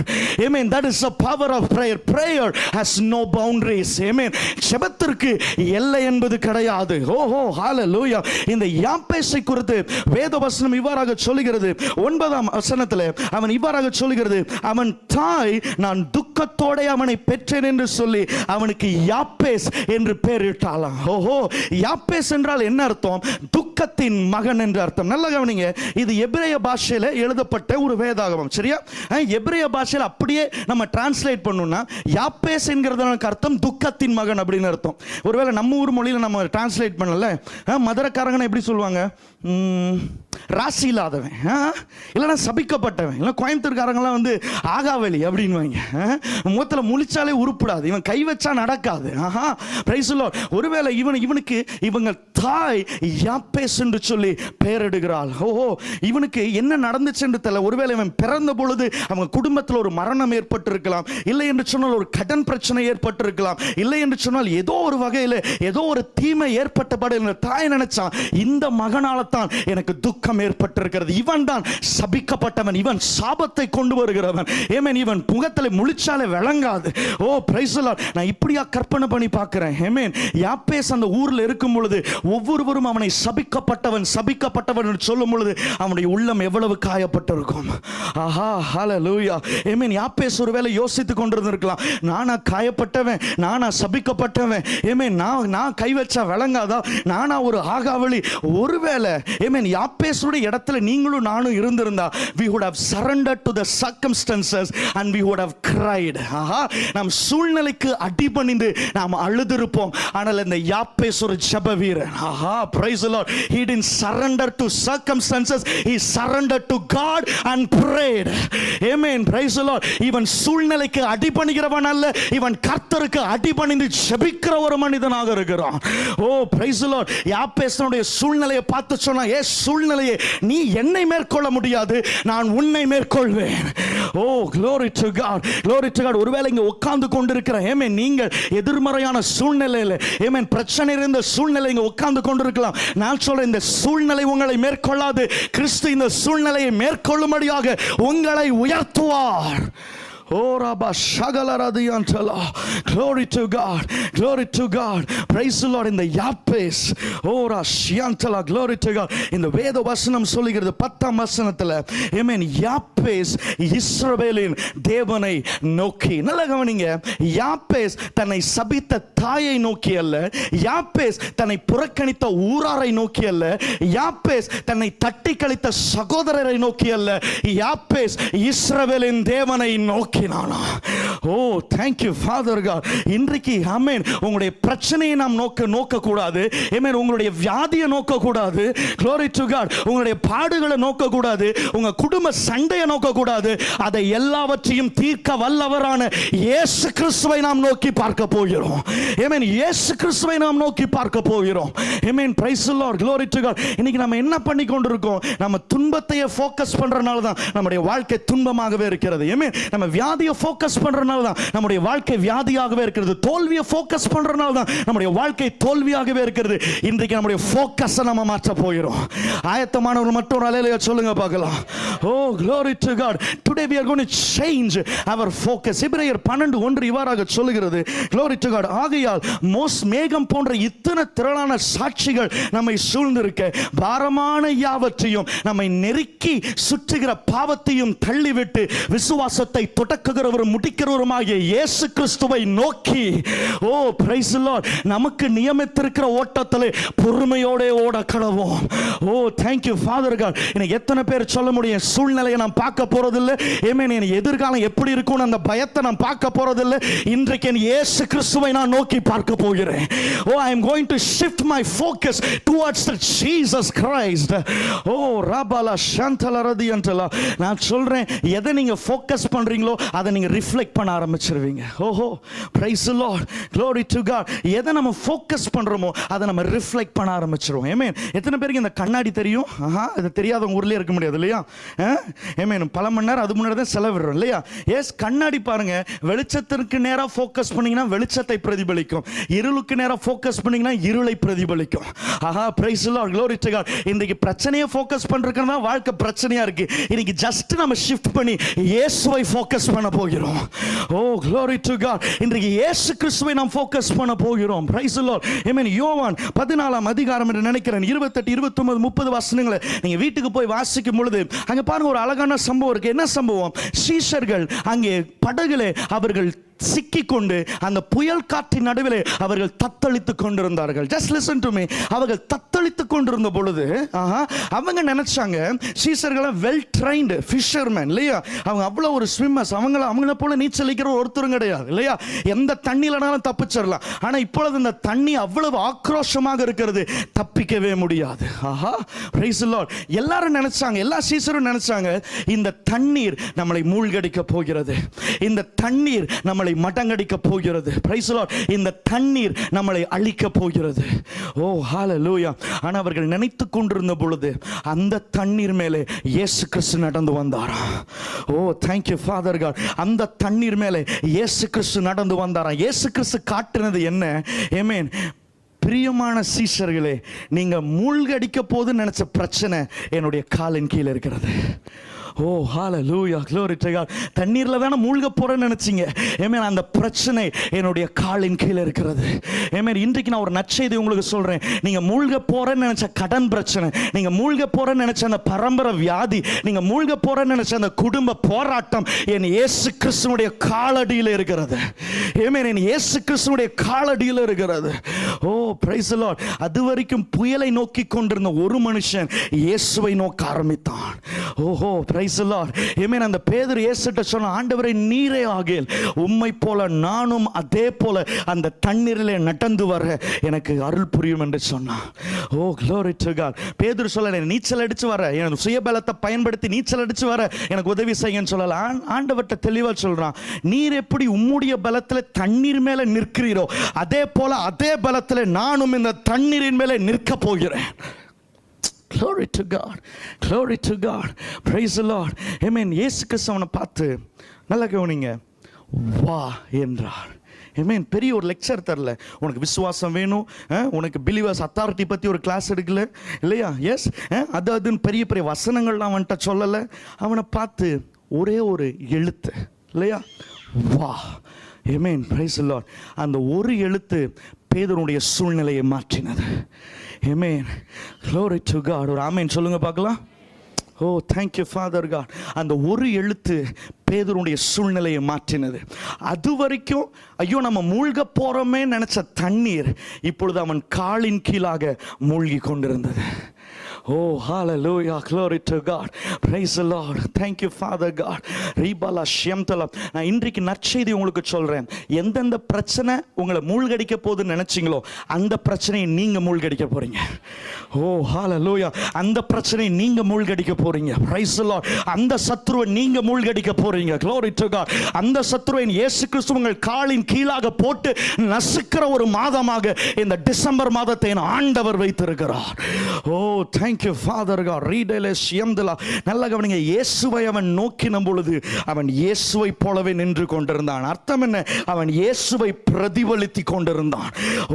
Amen. That is the power of prayer. Prayer has no boundaries. Amen. ஜெபத்திற்கு எல்லை என்பது கிடையாது. ஓஹோ, ஹalleluya. இந்த யாபேசை குறித்து வேதவசனம் இவ்வாறாக சொல்கிறது. 9ஆம் வசனத்தில் அவன் இவ்வாறாக சொல்கிறது, அவன் தாய் நான் துக்கத்தோட அவனை பெற்றேன் என்று சொல்லி அவனுக்கு யாபேஸ் என்று பெயரிட்டாளாம். ஓஹோ, யாபேஸ் என்றால் என்ன அர்த்தம்? துக்கத்தின் மகன் என்று அர்த்தம். நல்ல கவனிங்க, இது எபிரேய பாஷையில் எழுதப்பட்ட ஒரு வேதாகமம். சரியா? எபிரேய பாஷையில் அப்படியே நம்ம டிரான்ஸ்லேட் பண்ணோம்னா யாபேஸ் என்கிறதுக்கு அர்த்தம் துக்கத்தின் மகன் அப்படின்னு அர்த்தம். ஒருவேளை நம்ம ஊர் மொழியில் நம்ம டிரான்ஸ்லேட் பண்ணல, மதுரக்காரங்க எப்படி சொல்லுவாங்க? ராசி இல்லாதவன், இல்லைன்னா சபிக்கப்பட்டவன், இல்லை கோயம்புத்தூர்காரங்களாம் வந்து ஆகாவலி அப்படின்வாங்க. முகத்தில் முழிச்சாலே உருப்படாது, இவன் கை வச்சா நடக்காது. ஆஹா, பிரைஸ் தி லார்ட். ஒருவேளை இவனுக்கு இவங்க தாய் யாபேஸ் என்று சொல்லி பெயரிடுகிறாள். ஓஹோ, இவனுக்கு என்ன நடந்துச்சு என்று தெரியல. ஒருவேளை இவன் பிறந்த பொழுது அவங்க குடும்பத்தில் ஒரு மரணம் ஏற்பட்டிருக்கலாம், இல்லை என்று சொன்னால் ஒரு கடன் பிரச்சனை ஏற்பட்டிருக்கலாம், இல்லை என்று சொன்னால் ஏதோ ஒரு வகையில் ஏதோ ஒரு தீமை ஏற்பட்டபடி தாய் நினைச்சான், இந்த மகனால தான் எனக்கு துக்கம் ஏற்பட்டிருக்கிறது, இவன் தான் சபிக்கப்பட்டவன், இவன் சாபத்தை கொண்டு வருகிறவன், ஏமேன், இவன் முகத்தில் முழிச்சாலே விளங்காது. ஓ, பிரைஸ் தி லார்ட். நான் இப்படியா கற்பனை பண்ணி பார்க்கிறேன். ஏமேன், யாபேஸ் அந்த ஊரில் இருக்கும் பொழுது ஒவ்வொருவரும் அவனை சபிக்கப்பட்டவன் சபிக்கப்பட்டவன் என்று சொல்லும் பொழுது அவனுடைய உள்ளம் எவ்வளவு காயப்பட்டிருக்கும். ஆஹா, ஹalleluya. ஏமேன், யாபேஸ் ஒருவேளை யோசித்துக் கொண்டிருந்திருக்கலாம், நானா காயப்பட்டவன், நானா சபிக்கப்பட்டவன், ஏமேன், நான் கை வச்சா விளங்காதா, நானா ஒரு ஆகாவளி. ஒருவேளை ஏமேன் யாபேசுடைய இடத்துல நீங்களும் நானும் இருந்திருந்தா, we would have surrendered to the circumstances and we would have cried. ஆஹா, நாம் சூழ்நிலைக்கு அடிபணிந்து நாம் அழுதிருப்போம். ஆனால் இந்த யாபேஸ் ஒரு ஜெப வீரன். ஆஹா, praise the Lord. He didn't surrender to circumstances, he surrendered to God and prayed. Amen, praise the Lord. இவன் சூழ்நிலைக்கு அடிபணிகிறவன் அல்ல, இவன் கர்த்தருக்கு அடிபணிந்து ஜெபிக்கிற ஒரு மனிதனாக இருக்கிறான். ஓ, praise the Lord. யாபேஸ்னுடைய சூழ்நிலையை பார்த்து சொன்னா, ஏ சூழ்நிலையே, நீ என்னை மேற்கொள்ள முடியாது, நான் உன்னை மேற்கொள்வேன். ஓ glory to God, glory to God. ஒருவேளை இங்க உட்கார்ந்து கொண்டிருக்கிற ஆமென் நீங்கள் எதிர்மறையான சூழ்நிலையில ஆமென் பிரச்சனை இருந்த சூழ்நிலை இங்க உட்கார்ந்து கொண்டிருக்கலாம். நான் சொல்றேன் இந்த சூழ்நிலை உங்களை மேற்கொள்ளாது. கிறிஸ்து இந்த சூழ்நிலையை மேற்கொள்ளும்படியாக உங்களை உயர்த்துவார். Oh Rabba Shagalaradiantala. Glory to God. Glory to God. Praise the Lord. In the Yapes. Oh Rashiantala. Glory to God. In the Veda Vasanam சொல்லுகிறது 10ஆம் வசனத்துல Amen. Yapes இஸ்ரவேலின் தேவனை நோக்கி. நல்ல கவனிங்க. யாப்பேஸ் தன்னை சபித்த தாயை நோக்கி அல்ல. யாப்பேஸ் தன்னை புறக்கணித்த ஊராரை நோக்கி அல்ல. யாப்பேஸ் தன்னை தட்டி கழித்த சகோதரரை நோக்கி அல்ல. யாப்பேஸ் இஸ்ரவேலின் தேவனை நோக்கி. ஓ thank you Father God. இன்றைக்கு ஆமென் உங்களுடைய பிரச்சனையை நாம் நோக்க கூடாது. ஆமென் உங்களுடைய வியாதியை நோக்க கூடாது. glory to God. உங்களுடைய பாடுகளை நோக்க கூடாது. உங்க குடும்ப சண்டையை நோக்க கூடாது. அதை எல்லாவற்றையும் தீர்க்க வல்லவரான இயேசு கிறிஸ்துவை நாம் நோக்கி பார்க்க போகிறோம். ஆமென் இயேசு கிறிஸ்துவை நாம் நோக்கி பார்க்க போகிறோம். ஆமென் praise the Lord. glory to God. இன்னைக்கு நம்ம என்ன பண்ணி கொண்டிருக்கோம்? நம்ம துன்பத்தையே ஃபோக்கஸ் பண்றனால தான் நம்முடைய வாழ்க்கை துன்பமாகவே இருக்கிறது. ஆமென் நம்ம வியாதியை ஃபோக்கஸ் பண்றனால தான் நம்முடைய வாழ்க்கை வியாதியாகவே இருக்கிறது. தோல்வியை ஃபோக்கஸ் பண்றனால தான் நம்முடைய வாழ்க்கை தோல்வியாகவே இருக்கிறது. இன்றைக்கு நம்முடைய ஃபோக்கஸை நம்ம மாற்ற போகிறோம். ஆயத்தமானவர்கள் மட்டும் அல்லேலூயா சொல்லுங்க பார்க்கலாம். ஓ glory to God. Today we are going to change our focus. எபிரேயர் 12:1 இவ்வாறாக சொல்லுகிறது. glory to God. ஆகையால் மேகம் போன்ற இத்தனை திரளான சாட்சிகள் நம்மை சூழ்ந்திருக்க பாரமான யாவற்றையும் நம்மை நெருக்கி சுற்றுகிற பாவத்தையும் தள்ளிவிட்டு விசுவாசத்தை தொடக்குகிறவரும் முடிக்கிறவருமாகிய இயேசு கிறிஸ்துவை நோக்கி ஓ praise the Lord நமக்கு நியமித்திருக்கிற ஓட்டத்திலே பொறுமையோட ஓட கடவோம். ஓ thank you Father God. எனக்கு எத்தனை பேர் சொல்ல முடியும் சூழ்நிலையை நான் பார்க்க போறதில்லை. ஆமென் என் எதிர்காலம் எப்படி இருக்கும்னு அந்த பயத்தை நான் பார்க்க போறதில்லை. இன்றைக்கு என் இயேசு கிறிஸ்துவை நான் நோக்கி பார்க்க போகிறேன். ஓ I am going to shift my focus towards the Jesus Christ. ஓ ராபாலா ஷாந்தலா ரதியந்தலா. நான் சொல்றேன் எதை நீங்க ஃபோக்கஸ் பண்றீங்களோ அதை நீங்க ரிஃப்ளெக்ட் பண்ண ஆரம்பிச்சிருவீங்க. ஓஹோ praise the Lord. glory to God. எதை நம்ம ஃபோக்கஸ் பண்றோமோ அதை நம்ம ரிஃப்ளெக்ட் பண்ண ஆரம்பிச்சிருவோம். ஆமென் எத்தனை பேருக்கு இந்த கண்ணாடி தெரியும்? இது தெரியாதவங்க ஊர்லயே இருக்க முடியாது இல்லையா? ஆமென் பல மணி நேரம் அது முன்னாடி தான் செலவிடுறோம் இல்லையா? எஸ் கண்ணாடி பாருங்க வெளிச்சத்திற்கு நேரா ஃபோக்கஸ் பண்ணீங்கன்னா வெளிச்சத்தை பிரதிபலிக்கும். இருளுக்கு நேரா ஃபோக்கஸ் பண்ணீங்கன்னா இருளை பிரதிபலிக்கும். ஆஹா praise the Lord. glory to God. இன்னைக்கு பிரச்சனையை ஃபோக்கஸ் பண்றதுக்கு தான் வாழ்க்கை பிரச்சனையா இருக்கு. இன்னைக்கு ஜஸ்ட் நம்ம ஷிஃப்ட் பண்ணி இயேசுவை ஃபோக்கஸ் பண்ண போகிறோம். ஓ glory to God. இன்றைக்கு இயேசு கிறிஸ்துவை நாம் ஃபோக்கஸ் பண்ண போகிறோம். praise the Lord. ஆமென் யோவான் 14ஆம் அதிகாரம் என்று நினைக்கிறேன் 28 29 30 வசனங்களை நீங்க வீட்டுக்கு போய் வாசிக்கும் பொழுது அங்க பாருங்க ஒரு அழகான சம்பவம் இருக்கு. என்ன சம்பவம்? சீஷர்கள் அங்கே படகுலே அவர்கள் சிக்கிக்கொண்டு அந்த புயல் காற்றின் நடுவிலே அவர்கள் தத்தளித்துக் கொண்டிருந்தார்கள். Just listen to me. அவர்கள் தத்தளித்துக் கொண்டிருந்த பொழுது அவங்க நினைச்சாங்க சீஷர்களை வெல் ட்ரைன்டு ஃபிஷர்மேன் இல்லையா? அவங்க அவ்வளோ ஒரு ஸ்விம்மர்ஸ். அவங்கள போல நீச்சல் அடிக்கிற ஒருத்தரும் கிடையாது இல்லையா? எந்த தண்ணியிலனாலும் தப்பிச்சிடலாம். ஆனால் இப்பொழுது இந்த தண்ணி அவ்வளவு ஆக்ரோஷமாக இருக்கிறது, தப்பிக்கவே முடியாது. ஆஹா பிரைஸ் தி லார்ட். எல்லாரும் நினைச்சாங்க, எல்லா சீஷரும் நினைச்சாங்க இந்த தண்ணீர் நம்மளை மூழ்கடிக்க போகிறது, இந்த தண்ணீர் நம்மளை மடங்கடிக்க போகிறது. Price the Lord. இந்த தண்ணீர் நம்மளை அழிக்க போகிறது. ஓ ஹalleluya. ஆனா அவர்கள் நினைத்துக் கொண்டிருந்த பொழுது அந்த தண்ணீர் மேலே இயேசு கிறிஸ்து நடந்து வந்தாரா. ஓ thank you Father God. அந்த தண்ணீர் மேலே இயேசு கிறிஸ்து நடந்து வந்தாரா. இயேசு கிறிஸ்து காட்டினது என்ன? ஆமென். பிரியமான சீஷர்களே, நீங்க மூழ்கடிக்க போது நினைச்ச பிரச்சனை என்னுடைய காலின் கீழே இருக்கிறது. ஓ ஹalleluya. glory to God. தண்ணீர்ல தான மூழ்க போறேன்னு நினைச்சீங்க. ஆமென். அந்த பிரச்சனை என்னுடைய காலின் கீழே இருக்கிறது. ஆமென். இன்றைக்கு நான் ஒரு நற்செய்தி உங்களுக்கு சொல்றேன். நீங்க மூழ்க போறேன்னு நினைச்ச கடன் பிரச்சனை, நீங்க மூழ்க போறேன்னு நினைச்ச அந்த பரம்பரை வியாதி, நீங்க மூழ்க போறேன்னு நினைச்ச அந்த குடும்ப போராட்டம் என் இயேசு கிறிஸ்துவுடைய காலடியில் இருக்கிறது. ஆமென். என் இயேசு கிறிஸ்துவுடைய காலடியில் இருக்கிறது. ஓ praise the Lord. அதுவரைக்கும் புயலை நோக்கி கொண்டிருந்த ஒரு மனுஷன் இயேசுவை நோக்க ஆரம்பித்தான். ஓஹோ praise the Lord. ஆமென். அந்த பேதுரு இயேசுட்ட சொன்ன, ஆண்டவரே நீரே ஆகில் உம்மை போல நானும் அதே போல அந்த தண்ணீரிலே நடந்து வர எனக்கு அருள் புரியும் என்று சொன்னான். ஓ glory to God. பேதுரு சொல்லல நீச்சல் அடிச்சு வர, எனக்கு சுயபலத்தை பயன்படுத்தி நீச்சல் அடிச்சு வர எனக்கு உதவி செய்யுன்னு சொல்லல. ஆண்டவர்ட்ட தெளிவா சொல்றான், நீர் எப்படி உம்முடைய பலத்துல தண்ணீர் மேல நிற்கிறீரோ அதே போல அதே பலத்துல நானும் இந்த தண்ணீரின் மேல நிற்க போகிறேன். Glory to God. Glory to God. Praise the Lord. Amen. இயேசு கிறிஸ்து அவனை பார்த்து நல்லா கவனிங்க, வா என்றார். Amen. பெரிய ஒரு லெக்சர் தரல, உனக்கு விசுவாசம் வேணும், உனக்கு பிலீவர்ஸ் அத்தாரிட்டி பற்றி ஒரு கிளாஸ் எடுக்கல இல்லையா? எஸ், அதுன்னு பெரிய பெரிய வசனங்கள்லாம் அவன்கிட்ட சொல்லலை. அவனை பார்த்து ஒரே ஒரு எழுத்து இல்லையா, வா. Amen. Praise the Lord. அந்த ஒரு எழுத்து பேதுருடைய சூழ்நிலையை மாற்றினது. Amen. Glory to God. ஒரு ஆமென் சொல்லுங்க பார்க்கலாம். ஓ, தேங்க்யூ ஃபாதர் காட். அந்த ஒரு எழுத்து பேதுருடைய சூழ்நிலையை மாற்றினது. அது வரைக்கும் ஐயோ நம்ம மூழ்க போறோமே நினைச்ச தண்ணீர் இப்பொழுது அவன் காலின் கீழாக மூழ்கி கொண்டிருந்தது. Oh, hallelujah. Glory to God. Praise the Lord. Thank you, Father God. Ribala Shyamtala. நான் இன்றைக்கு நற்செய்தி உங்களுக்கு சொல்றேன். எந்தெந்த பிரச்சனை உங்களை மூழ்கடிக்க போகுதுன்னு நினைச்சீங்களோ அந்த பிரச்சனையை நீங்க மூழ்கடிக்க போறீங்க. Oh, hallelujah. அந்த பிரச்சனையை நீங்க மூழ்கடிக்க போறீங்க. Praise the Lord. அந்த சத்துருவை நீங்க மூழ்கடிக்க போறீங்க. Glory to God. அந்த சத்துருவை இயேசு கிறிஸ்து உங்கள் காலின் கீழாக போட்டு நசுக்கிற ஒரு மாதமாக இந்த டிசம்பர் மாதத்தை ஆண்டவர் வைத்திருக்கிறார். Oh, thank you Father God. ரீடலே சியம்தலா. நல்ல கவனிங்க, இயேசுவை அவன் நோக்கின பொழுது அவன் இயேசுவை போலவே நின்று கொண்டிருந்தான். அர்த்தம் என்ன? அவன் இயேசுவை பிரதிபலித்து கொண்டிருந்தான்.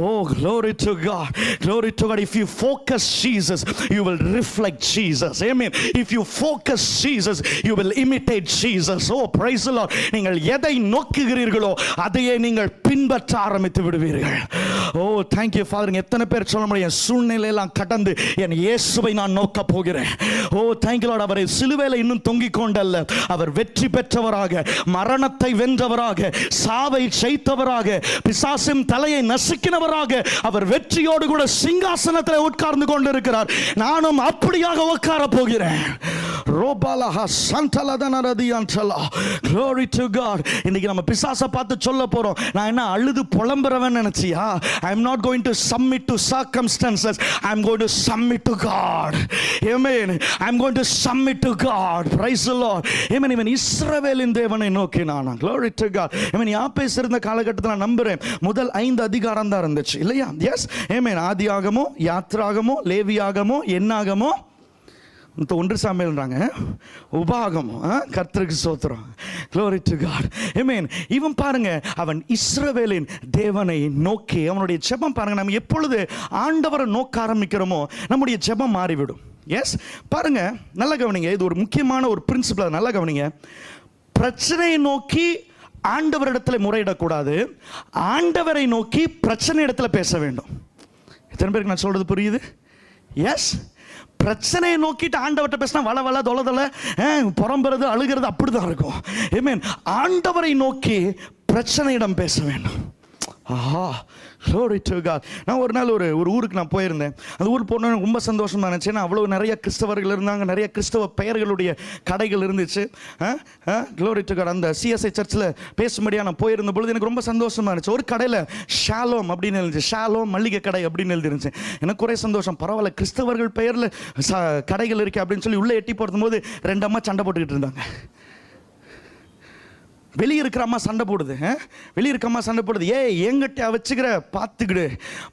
Oh, glory to God. Glory to God. If you focus Jesus, you will reflect Jesus. Amen. If you focus Jesus, you will imitate Jesus. Oh, praise the Lord. நீங்கள் எதை நோக்குகிறீர்களோ அதையே நீங்கள் பின்பற்ற ஆரம்பித்து விடுவீர்கள். Oh, thank you Father. எத்தனை பேர் சொல்ல முடியும், சூழ்நிலையெல்லாம் கடந்து என் இயேசுவை நான் நோக்க போகிறேன். ஓ, thank you Lord. அவரை சிலுவையில் இன்னும் தொங்கிக் கொண்டல்ல, அவர் வெற்றி பெற்றவராக, மரணத்தை வென்றவராக, சாவை ஜெயித்தவராக, பிசாசின் தலையை நசுக்கினவராக அவர் வெற்றியோடு கூட சிங்காசனத்தில் உட்கார்ந்து கொண்டிருக்கிறார். நானும் அப்படியாக உட்கார போகிறேன். Glory to God. இன்னைக்கு நம்ம பிசாசை பார்த்து சொல்ல போறோம், நான் என்ன அழுது புலம்புறவன் நினைச்சியா? I am not going to submit to circumstances. I am going to submit to God. Amen. I am going to submit to God. Praise the Lord. Amen. இவன் இஸ்ரவேலின் தேவனை நோக்கினான். Glory to God. Amen. யாப்பேஸ் இருந்த காலகட்டத்தில் நான் நம்புறேன் முதல் 5 அதிகாரம் தான் இருந்துச்சு இல்லையா? எஸ். Amen. ஆதியாகமோ, யாத்ராகமோ, லேவியாகமோ, என்னாகமோ, ஒன்று சாமியல்ன்றாங்க, உபாகமோ, கர்த்தருக்கு ஸ்தோத்திரம். Glory to God. Amen. இவன் பாருங்க, அவன் இஸ்ரவேலின் தேவனை நோக்கி அவனுடைய ஜெபம் பாருங்க. நம்ம எப்பொழுது ஆண்டவரை நோக்க ஆரம்பிக்கிறோமோ நம்முடைய ஜெபம் மாறிவிடும். எஸ், பாருங்க, நல்லா கவனிங்க, இது ஒரு முக்கியமான ஒரு பிரின்சிபல். நல்லா கவனிங்க, பிரச்சனையை நோக்கி ஆண்டவரிடத்தில் முறையிடக்கூடாது, ஆண்டவரை நோக்கி பிரச்சனை இடத்துல பேச வேண்டும். எத்தனை பேருக்கு நான் சொல்றது புரியுது? எஸ், பிரச்சனையை நோக்கிட்டு ஆண்டவர்கிட்ட பேசினா வள வள தொலை புறம்புறது அழுகிறது அப்படிதான் இருக்கும். Amen. ஆண்டவரை நோக்கி பிரச்சனையிடம் பேச வேண்டும். ஆஹா, glory to God. நான் ஒரு நாள் ஒரு ஊருக்கு நான் போயிருந்தேன். அந்த ஊருக்கு போனோன்னு ரொம்ப சந்தோஷமாக இருந்துச்சு. ஏன்னா அவ்வளோ நிறைய கிறிஸ்தவர்கள் இருந்தாங்க, நிறைய கிறிஸ்தவ பெயர்களுடைய கடைகள் இருந்துச்சு. glory to God. அந்த CSI சர்ச்சில் பேசும்படியாக நான் போயிருந்த பொழுது எனக்கு ரொம்ப சந்தோஷமாக இருந்துச்சு. ஒரு கடையில் ஷாலோம் அப்படின்னு எழுதிச்சு, ஷாலோம் மல்லிகை கடை அப்படின்னு எழுதிருந்துச்சு. எனக்கு ஒரே சந்தோஷம், பரவாயில்ல கிறிஸ்தவர்கள் பெயரில் கடைகள் இருக்கு அப்படின்னு சொல்லி உள்ளே எட்டி போடும் போது 2 அம்மா சண்டை போட்டுக்கிட்டு இருந்தாங்க. வெளியே இருக்கிற அம்மா சண்டை போடுது, வெளியே இருக்க அம்மா சண்டை போடுது, எங்கிட்ட வச்சுக்கிற பார்த்துக்கிடு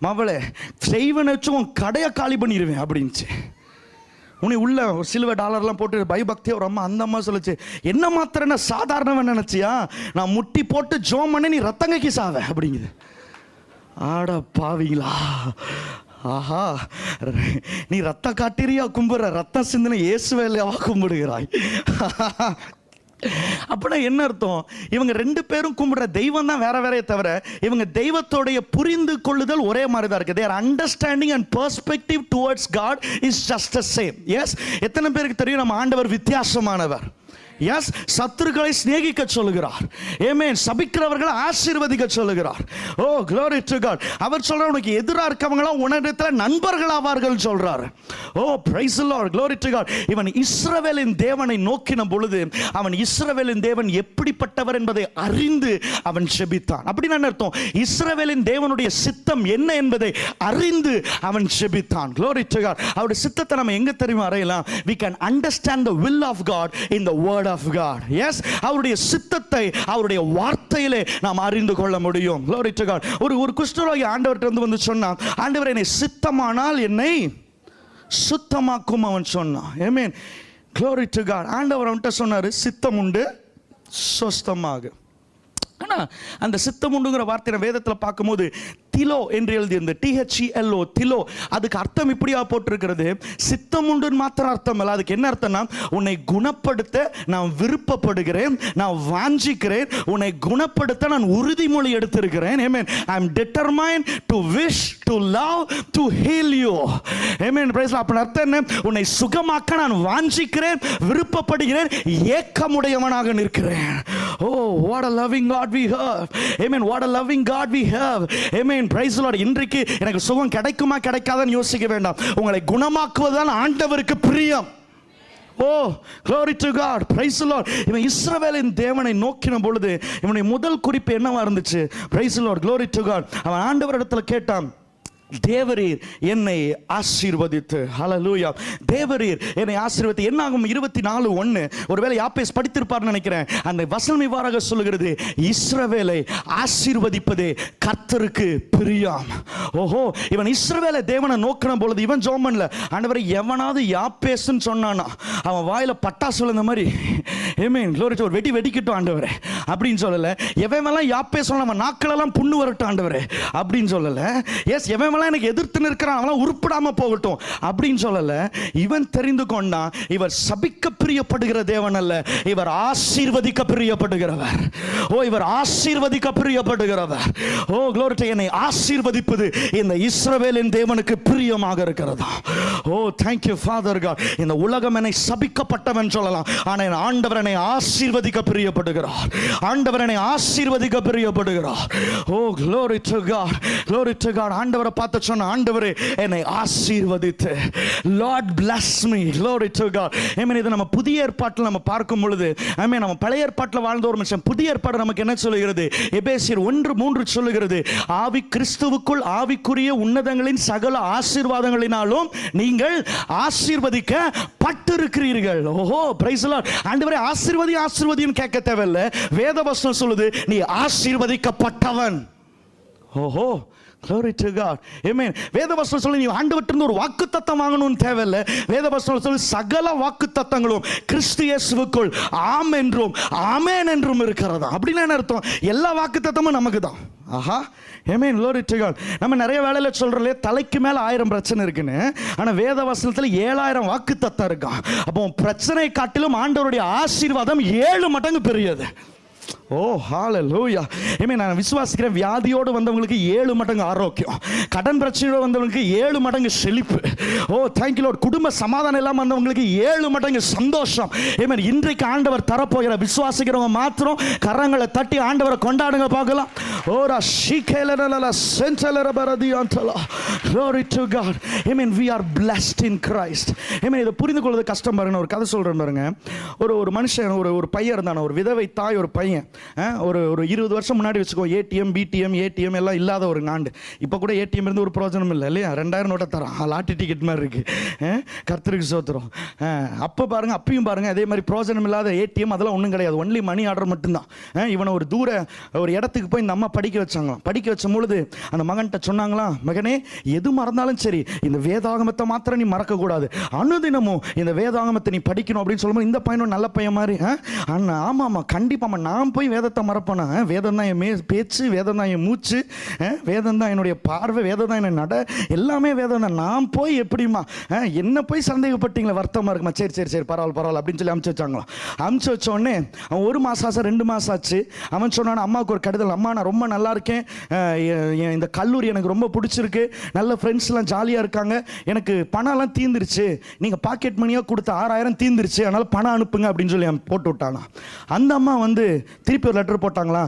மவளை செய்வனை வச்சு உன் கடையை காலி பண்ணிடுவேன் அப்படின்ச்சு. உன்னை உள்ள சிலுவை டாலர்லாம் போட்டு பயபக்தியா ஒரு அம்மா, அந்த அம்மா சொல்லுச்சு, என்ன மாத்திரன்னா சாதாரணவன் நினைச்சியா, நான் முட்டி போட்டு ஜோம் பண்ண நீ ரத்தங்கைக்கு சாவ அப்படிங்குது. ஆட பாவீங்களா, ஆஹா, நீ ரத்த காட்டிரியா கும்பிடுற, ரத்த சிந்தனை இயேசுவேலையா கும்பிடுகிறாய். அப்படின்னா என்ன அர்த்தம்? இவங்க 2 பேரும் கும்பிடுற தெய்வம் தான் வேற வேறையே தவிர இவங்க தெய்வத்தோடைய புரிந்து கொள்ளுதல் ஒரே மாதிரி தான் இருக்கு. their understanding and perspective towards God is just the same. yes, எத்தனை பேருக்கு தெரியும் நம்ம ஆண்டவர் வித்தியாசமானவர்? எஸ், சத்துருக்களை சிநேகிக்க சொல்லுகிறார். ஆமென். சபிக்கிறவர்களை ஆசீர்வதிக்க சொல்லுகிறார். ஓ, glory to God. அவர் சொல்றார், உனக்கு எதிராக இருக்கவங்களா உன்னிடத்தில் நண்பர்கள் ஆவார்கள் சொல்றார். ஓ, praise the Lord. glory to God. இவன் இஸ்ரவேலின் தேவனை நோக்கின பொழுது அவன் இஸ்ரவேலின் தேவன் எப்படிப்பட்டவர் என்பதை அறிந்து அவன் ஜெபித்தான். அப்படின்னு என்ன அர்த்தம்? இஸ்ரவேலின் தேவனுடைய சித்தம் என்ன என்பதை அறிந்து அவன் ஜெபித்தான். glory to God. அவருடைய சித்தத்தை நம்ம எங்க தெரியுமா அறையலாம்? we can understand the will of God in the word of God. yes, அவருடைய சித்தத்தை அவருடைய வார்த்தையிலே நாம் அறிந்து கொள்ள முடியும். glory to God. ஒரு குஷ்டரோகி ஆண்டவர்கிட்ட வந்து சொன்னா, ஆண்டவரே என்னை சித்தமானால் என்னை சுத்தமாக்கும் அவன் சொன்னான். ஆமென். Glory to God. ஆண்டவர் அவன்கிட்ட சொன்னாரு, சித்தம் உண்டு, சொஸ்தமாக. ஆனால் அந்த சித்தம் உண்டுங்கிற வார்த்தை வேதத்தில் பார்க்கும்போது திலோ என்று எழுதியிருந்த THELO, திலோ, அதுக்கு அர்த்தம் இப்படியா போட்டிருக்கிறது, சித்தம் உண்டுன்னு மாத்திரம் அர்த்தம் இல்லை. அதுக்கு என்ன அர்த்தம்னா, உன்னை குணப்படுத்த நான் விருப்பப்படுகிறேன், நான் வாஞ்சிக்கிறேன், உன்னை குணப்படுத்த நான் உறுதிமொழி எடுத்திருக்கிறேன். Amen. I am determined to wish, to love, to heal you. Amen. Praise God. அப்ப அர்த்தம் என்ன? உன்னை சுகமாக்க நான் வாஞ்சிக்கிறேன், விருப்பப்படுகிறேன், ஏக்கமுடையவனாக நிற்கிறேன். Oh, what a loving God we have. Amen. What a loving God we have. Amen. Praise the Lord. இன்றைக்கு எனக்கு சுகம் கிடைக்குமா கிடைக்காதான்னு யோசிக்க வேண்டாம். உங்களை குணமாக்குவதுதான் ஆண்டவருக்கு பிரியம். Oh, glory to God. Praise the Lord. இவன் இஸ்ரவேலின் தேவனை நோக்கின பொழுது இவனுடைய முதல் குறிப்பு என்னவா இருந்துச்சு? Praise the Lord. Glory to God. அவன் ஆண்டவரிடத்துல கேட்டான், தேவரீர் என்னை ஆசீர்வதித்து. ஹல்லேலூயா. தேவரீர் என்னை ஆசீர்வதித்து. என்னாகும் 24:1. ஒருவேளை யாப்பேஸ் படித்திருப்பார்னு நினைக்கிறேன். அந்த வசனம் இவ்வாறாக சொல்லுகிறது, இஸ்ரவேலை ஆசீர்வதிப்பதே கர்த்தருக்கு பிரியம். ஓஹோ, இவன் இஸ்ரவேலை தேவனை நோக்கின பொழுது இவன் ஜெபம் பண்ணல, ஆண்டவரே எவனாவது யாப்பேஸ்ன்னு சொன்னானா அவன் வாயில பட்டாசு விழுந்த மாதிரி, ஆமென், glory to God, வெடி வெடிக்கட்டும் ஆண்டவரே அப்படின்னு சொல்லல. எவன்லாம் யாப்பேஸ் சொன்னா அவன் நாக்களெல்லாம் புண்ணு வரட்டும் ஆண்டவரே அப்படின்னு சொல்லல. எஸ், எவன் எனக்கு எதிர்த்து நிற்கிறான் அவன் உருப்படாம போகட்டும் அப்படின்னு சொல்லல. இவன் தெரிந்து கொண்டான், இவர் சபிக்க பிரியப்படுகிற தேவன் அல்ல, இவர் ஆசீர்வதிக்க பிரியப்படுகிறவர். ஓ, இவர் ஆசீர்வதிக்க பிரியப்படுகிறவர். ஓ, glory to God. என்னை ஆசீர்வதிப்பது இந்த இஸ்ரவேலின் தேவனுக்கு பிரியமாக இருக்கிறதா? ஓ, thank you Father God. இந்த உலகம் என்னை சபிக்கப்பட்டவன் சொல்லலாம், ஆனா என் ஆண்டவர் என்னை ஆசீர்வதிக்க பிரியப்படுகிறார். ஆண்டவர் என்னை ஆசீர்வதிக்க பிரியப்படுகிறார். ஓ, glory to God. Glory to God. ஆண்டவரை பார்த்து சொன்ன, ஆண்டவரே என்னை ஆசீர்வதித்து. Lord bless me. Glory to God. ஆமென். இது நம்ம புதிய ஏற்பாட்டில் நம்ம பார்க்கும் பொழுது, ஆமென், நம்ம பழைய ஏற்பாட்டில் வாழ்ந்த ஒரு மனுஷன், புதிய ஏற்பாடு நமக்கு என்ன சொல்லுகிறது? எபேசியர் 1:3 சொல்லுகிறது, ஆவி கிறிஸ்துவுக்குள் ஆவிக்குரிய உன்னதங்களின் சகல ஆசீர்வாதங்களினாலும் நீங்கள் ஆசீர்வதிக்கப்பட்டிருக்கிறீர்கள். ஓஹோ, பிரைஸ் தி லார்ட். ஆண்டவரே ஆசீர்வதி ஆசீர்வதின்னு கேட்க தேவையில்லை. வேதவசனம் சொல்லுது, நீ ஆசீர்வதிக்கப்பட்டவன். ஓஹோ, glory to God. Amen. வேதவசனம் சொல்லி நீ ஆண்டவர்ட்ட ஒரு வாக்குத்தத்தம் வாங்கணும்னு தேவையில்லை. வேதவசனம் சொல்லி சகல வாக்குத்தத்தங்களும் கிறிஸ்து இயேசுவுக்குள் ஆம் என்றும் ஆமென் என்றும் இருக்கிறதா. அப்படின்னா என்ன அர்த்தம்? எல்லா வாக்குத்தத்தமும் நமக்கு தான். ஆஹா, ஆமென், glory to God. நம்ம நிறைய வேளையில சொல்றோம்ல, தலைக்கு மேல 1000 பிரச்சனை இருக்குன்னு, ஆனா வேதவசனத்துல 7000 வாக்குத்தத்தம் இருக்கான். அப்போ பிரச்சனை காட்டிலும் ஆண்டவருடைய ஆசீர்வாதம் 7 மடங்கு பெரியது. ஓ, ஹalleluya. ஆமென். நான் விசுவாசிக்கிறேன், வியாதியோடு வந்தவங்களுக்கு 7 மடங்கு ஆரோக்கியம், கடன் பிரச்சனையோடு வந்தவங்களுக்கு 7 மடங்கு செழிப்பு. ஓ, thank you Lord. குடும்ப சமாதானம் இல்லாம வந்தவங்களுக்கு 7 மடங்கு சந்தோஷம். ஆமென். இன்றைக்கு ஆண்டவர் தரப்போகிற விசுவாசிக்கிறவங்க மாத்திரம் கரங்களை தட்டி ஆண்டவரை கொண்டாடுங்க பார்க்கலாம். ஓரா ஷீகேலலல சென்டலர பரதியாந்தலா. Glory to God. Amen. We are blessed in Christ. Amen. இதை புரிந்து கொள்வது கஷ்டம் பாருங்க. ஒரு கதை சொல்றேன் பாருங்க. ஒரு மனுஷன், ஒரு பையன் இருந்தான, ஒரு விதவை தாய், ஒரு பையன், ஒரு 20 வருஷம் முன்னாடி வச்சுக்கோ, ஏடிஎம் பிடிஎம் ஏடிஎம் எல்லாம் இல்லாத ஒரு நாண்டு. இப்போ கூட ஏடிஎம் இருந்து ஒரு பிரயோஜனம் இல்லை இல்லையா? 2000 நோட்டை தரோம், லாட்டரி டிக்கெட் மாதிரி இருக்கு. கர்த்தருக்கு சோத்திரம். அப்போ பாருங்க, அப்பயும் பாருங்க, அதே மாதிரி பிரயோஜனம் இல்லாத ஏடிஎம் அதெல்லாம் ஒன்றும் கிடையாது, ஒன்லி மணி ஆர்டர் மட்டும்தான். இவனை ஒரு இடத்துக்கு போய் இந்த அம்மா படிக்க வச்சாங்களாம். படிக்க வச்ச பொழுது அந்த மகன்கிட்ட சொன்னாங்களாம், மகனே எது மறந்தாலும் சரி இந்த வேதாகமத்தை மாத்திரம் நீ மறக்கக்கூடாது, அனுதினமும் இந்த வேதாகமத்தை நீ படிக்கணும் அப்படின்னு சொல்லும்போது இந்த பையனும் நல்ல பையன் மாதிரி, அண்ணா ஆமாம் ஆமாம் கண்டிப்பாம்மா, நான் போய் வேதத்தை மறப்பேனா? வேதம் தான் என் பேச்சு, வேதம் தான் என் மூச்சு, வேதம் தான் என்னுடைய பார்வை, வேதம் தான் என்ன நட, எல்லாமே வேதம் தான். நான் போய் எப்படிமா என்ன போய் சந்தேகப்பட்டீங்களா, வருத்தமாக இருக்குமா? சரி சரி சரி பரவாயில்ல அப்படின்னு சொல்லி அமுச்சு வச்சாங்களாம். அமுச்சு வச்ச உடனே அவன் 1 மாதம் ஆச்சு, 2 மாதம் ஆச்சு. அவன் சொன்னான், அம்மாவுக்கு ஒரு கடிதம், அம்மா நான் ரொம்ப நல்லா இருக்கேன், இந்த கல்லூரி எனக்கு ரொம்ப பிடிச்சிருக்கு, நல்ல ஃப்ரெண்ட்ஸ்லாம் ஜாலியாக இருக்காங்க, எனக்கு பணம்லாம் தீந்துருச்சு, நீங்கள் பாக்கெட் மணியாக கொடுத்த 6000 தீந்துருச்சு, அதனால் பணம் அனுப்புங்க அப்படின்னு சொல்லி போட்டு விட்டானா. அந்த அம்மா வந்து திருப்பி ஒரு லெட்டர் போட்டாங்களா,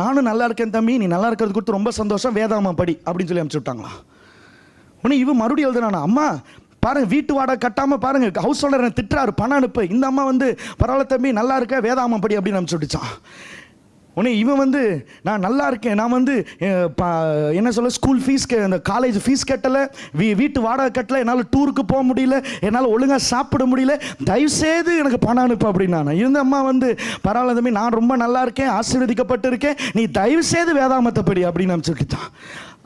நானும் நல்லா இருக்கேன் தம்பி, நீ நல்லா இருக்கிறது கொடுத்து ரொம்ப சந்தோஷம், வேதாகமம் படி அப்படின்னு சொல்லி அனுப்பிச்சு விட்டாங்களா. உடனே இவன் மறுபடியும் எழுதுனானா, அம்மா பாருங்க வீட்டு வாடகை கட்டாம பாருங்க ஹவுஸ் ஓனர் திட்டுறாரு, பணம் அனுப்பு. இந்த அம்மா வந்து பரவாயில்ல தம்பி நல்லா இருக்க, வேதாகமம் படி அப்படின்னு அனுப்பிச்சு விட்டுச்சான். உடனே இவன் வந்து நான் நல்லா இருக்கேன், நான் வந்து என்ன சொல்ல ஸ்கூல் ஃபீஸ் அந்த காலேஜ் ஃபீஸ் கட்டலை, வீட்டு வாடகை கட்டலை, என்னால் டூருக்கு போக முடியல, என்னால் ஒழுங்காக சாப்பிட முடியல, தயவுசெய்து எனக்கு பணம் அனுப்பு அப்படின்னு. இந்த அம்மா வந்து பரவாயில்ல தம்பி நான் ரொம்ப நல்லா இருக்கேன், ஆசீர்வதிக்கப்பட்டு இருக்கேன், நீ தயவுசெய்து வேதாகமத்தை படி அப்படின்னு அனுப்பிச்சுட்டான்.